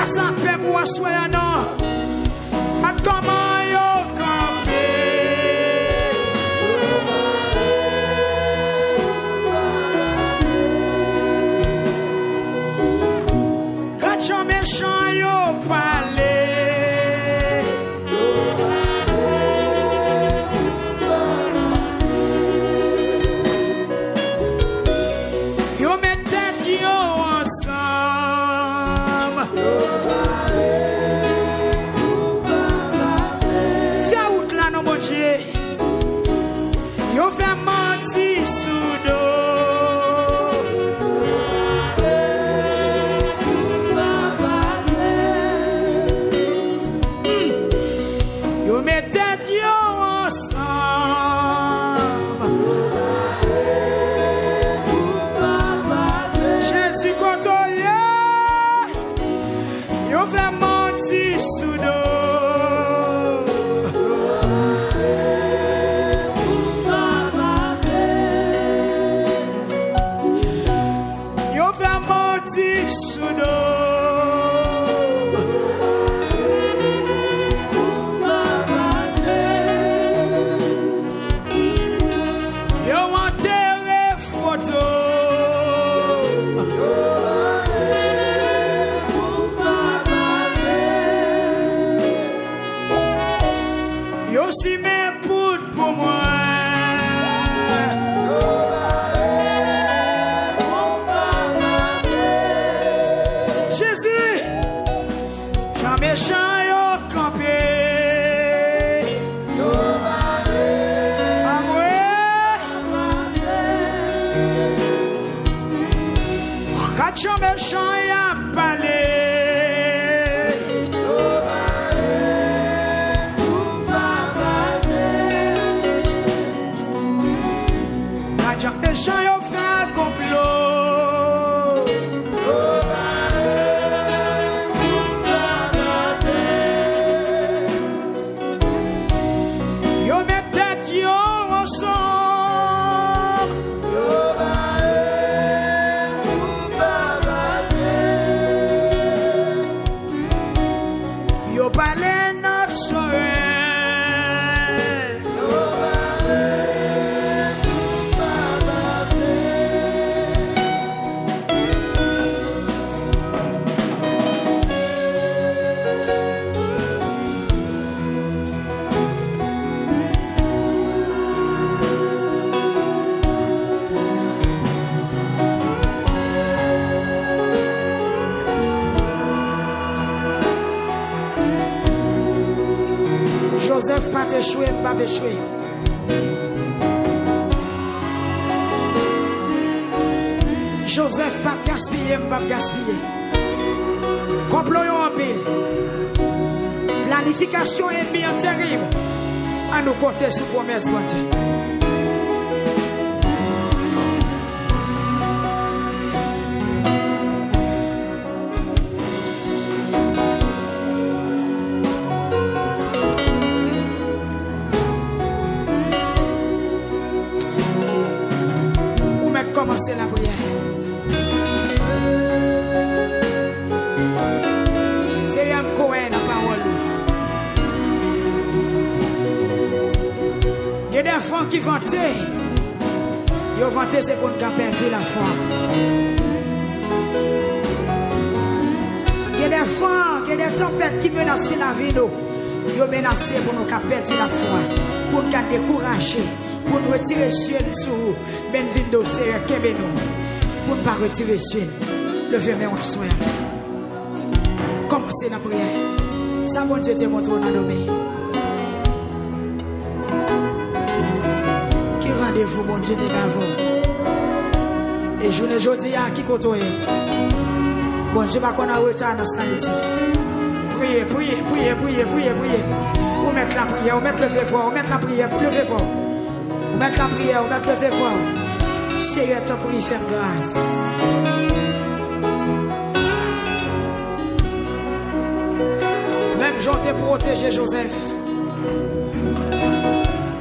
grâce à paix pour assoyer non. Comment yo campé. Quand j'en méchant yo parlé. Yo mettait yo ensemble. Yo fait mentir sous dos. Yo mettait yo ensemble. Jésus côtoyé. Yo fait mentir sous dos. Si mes poudres pour moi. Jésus, j'en méchant yo campé. Quand j'en méchant y'a parlé. Jean yo fait un complot. Yo met tête yo ensemble. Yo parlé dans soirée. Joseph pas échoué, pas échoué. Joseph pas gaspillé, pas gaspillé. Complot en pile. Planification est bien terrible. À nous compter sous promesse, bon Dieu. Commencer la prière. C'est Yam Cohen la parole. Il y a des enfants qui vantaient. Ils ont vanté, c'est pour nous perdu la foi. Il y a des enfants, il y a des tempêtes qui menacent la vie. Ils ont menacé pour nous perdre la foi. Pour nous décourager. Pour nous retirer sur nous. Benvindo, Seigneur, qu'aimez-nous. Pour ne pas retirer sur nous. Levez-moi en soin. Commencez la prière. Ça, bon Dieu, te montre dans nos mains. Qui rendez-vous, bon Dieu, d'avant. Et je ne dis à qui côtoyer. Bon Dieu, pas qu'on a retard dans samedi. Priez, priez, priez, priez, priez, priez. On met la prière, on met le feu fort, on met la prière, le feu fort. On met la prière, on met le feu fort. Seigneur, te prie, faire grâce. Même Jean t'a protégé Joseph.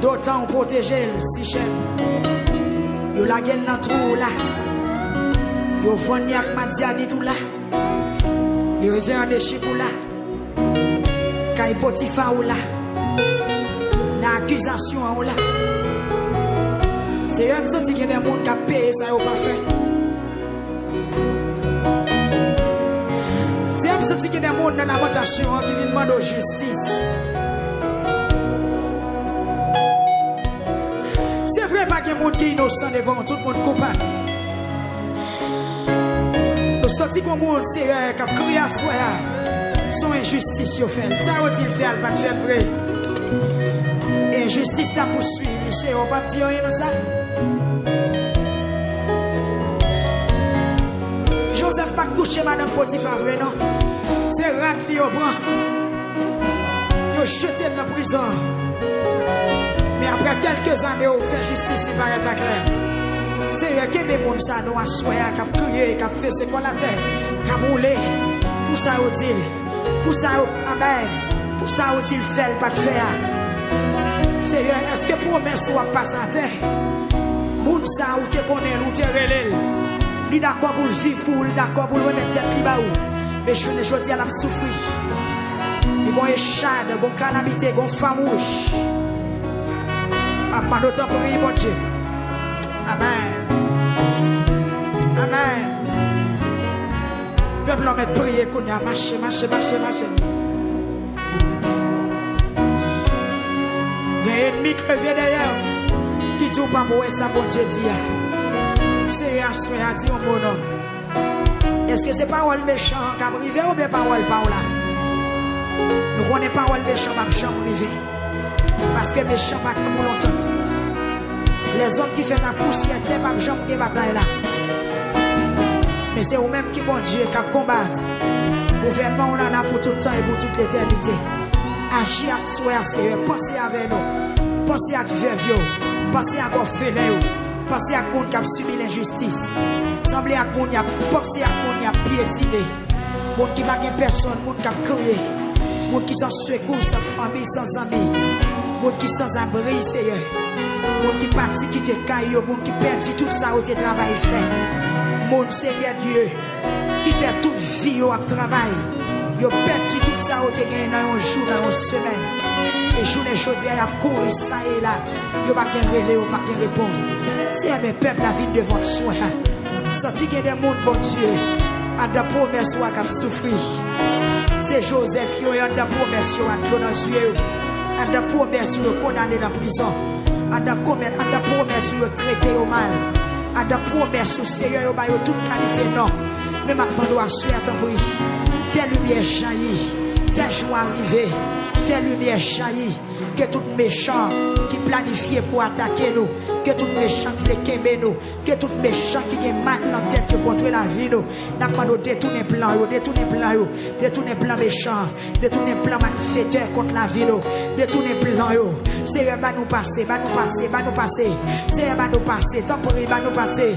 D'autant protéger si cher. Yo la gagne dans tout là. Yo vonni ak Madiani tout là. Les réserves de Chipoula. Kai Potifa ou là. L'accusation ou là. C'est eux qui ont des gens qui ont payé ça ou pas fait. C'est eux qui ont des gens dans la lamentation qui viennent demander justice. C'est vrai pas que les gens qui sont innocents devant tout le monde coupable. Nous sortis comme monde sérieux qui a crié à soi. Son injustice yo fait. Ça veut-il faire pas faire vrai. Injustice t'a poursuivi. Monsieur, on va dire rien de ça. Joseph pas couché madame Potiphar vrai non. C'est rat li au bras. Yo jeté dans la prison. Mais après quelques années on fait justice il va être clair. C'est que des monde ça nous a soya qui a crié, qui a fait ce qu'on a terre, qui a roulé. Pour ça au dit. Pour ça, amen. Pour ça, on-il fait pas de faire. Seigneur, est-ce que promesse ou passe à terre? Moun sa ou te connaît, ou te relève. Li d'accord pour le vivre, ou d'accord pour le remettre tête li ba ou. Mais je ne dis à la souffrir. Il y a échade, il y a calamité, il y a famouche. Après d'autres pour lui, mon Dieu. Amen. Amen. Peuple, on met prier qu'on a marché. Il y a un ennemi qui revient derrière. Qui dit pas pour ça, bon Dieu dit. C'est un soin, dit mon nom. Est-ce que c'est parole méchant qui a privé ou bien parole par là? Nous connaissons parole méchant, pas chambre privé. Parce que méchant pas comme longtemps. Les hommes qui font la poussière, t'es pas chambre de bataille là. Mais c'est vous-même qui, mon Dieu, qui combattent. Le gouvernement, on en a pour tout le temps et pour toute l'éternité. Agis à soi, Seigneur. Pensez avec nous. Pensez à veuve. Pensez à orphelin. Pensez à monde qui a subi l'injustice. Semblez à monde qui a pensé à monde qui a piétiné. Monde qui n'a pas personne, monde qui a crié. Monde qui sans secours, sans famille, sans amis. Monde qui sans abri, Seigneur. Monde qui parti, qui te caille. Monde qui perdu tout ça où tu travail fait. Mon Seigneur Dieu, qui fait toute vie au travail, il a perdu tout ça au gagné dans un jour, dans une semaine. Et journée chaudière, il a couru ça et là, il n'a pas de relais, il n'a pas de répondre. C'est un peuple la vie devant soi. Sorti qu'il y a des mondes, bon Dieu, à la promesse qui a souffert. C'est Joseph, il y a des promesses qui a dans les yeux. À la promesse qui a condamné dans la prison. À la promesse qui a traité au mal. À la promesse au Seigneur, il y a toute qualité, non. Mais maintenant, nous assurer ton bruit. Fais lumière jaillir. Fais joie arriver. Fais lumière jaillir. Que tout méchant qui planifie pour attaquer nous. Que tout méchant qui veut quémer nous. Que tout méchant qui a mal dans la tête contre la vie nous. N'a pas de détourner plan, détourner plan méchant. Détourner plan malfaiteur contre la vie nous. Détourner plan yo. Seigneur, va nous passer. Seigneur, va nous passer. Temporaire, va nous passer.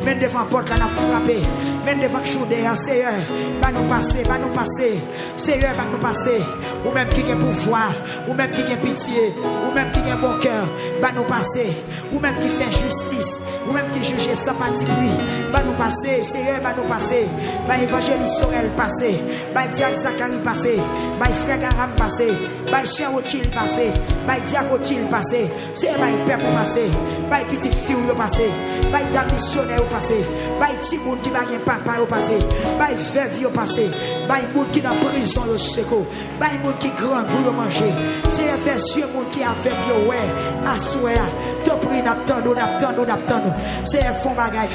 Même devant la porte, là, on a frappé. Même devant le chaudière, Seigneur, va nous passer. Seigneur, va nous passer. Ou même qui a pouvoir, ou même qui a pitié, ou même qui a bon cœur, va nous passer. Ou même qui fait justice, ou même qui juge sans parti lui, va nous passer. Seigneur, va nous passer. Va évangéliste Sorel passer. Va Diak Zacharie passer. Va frère Garam passer. Va Sœur Otil passer. Va Diak Otil passer. Seigneur, va peuple passer. Va petite fille passer. Va dame missionnaire passer. Va petit monde qui va gagner papa passer. Va veuve passer. Va monde qui dans prison au secours. Va monde qui grand goût manger. Seigneur, fais sur monde qui a fait yo ouais. Assoya. Te prie n'attendons. Seigneur, font bagaille.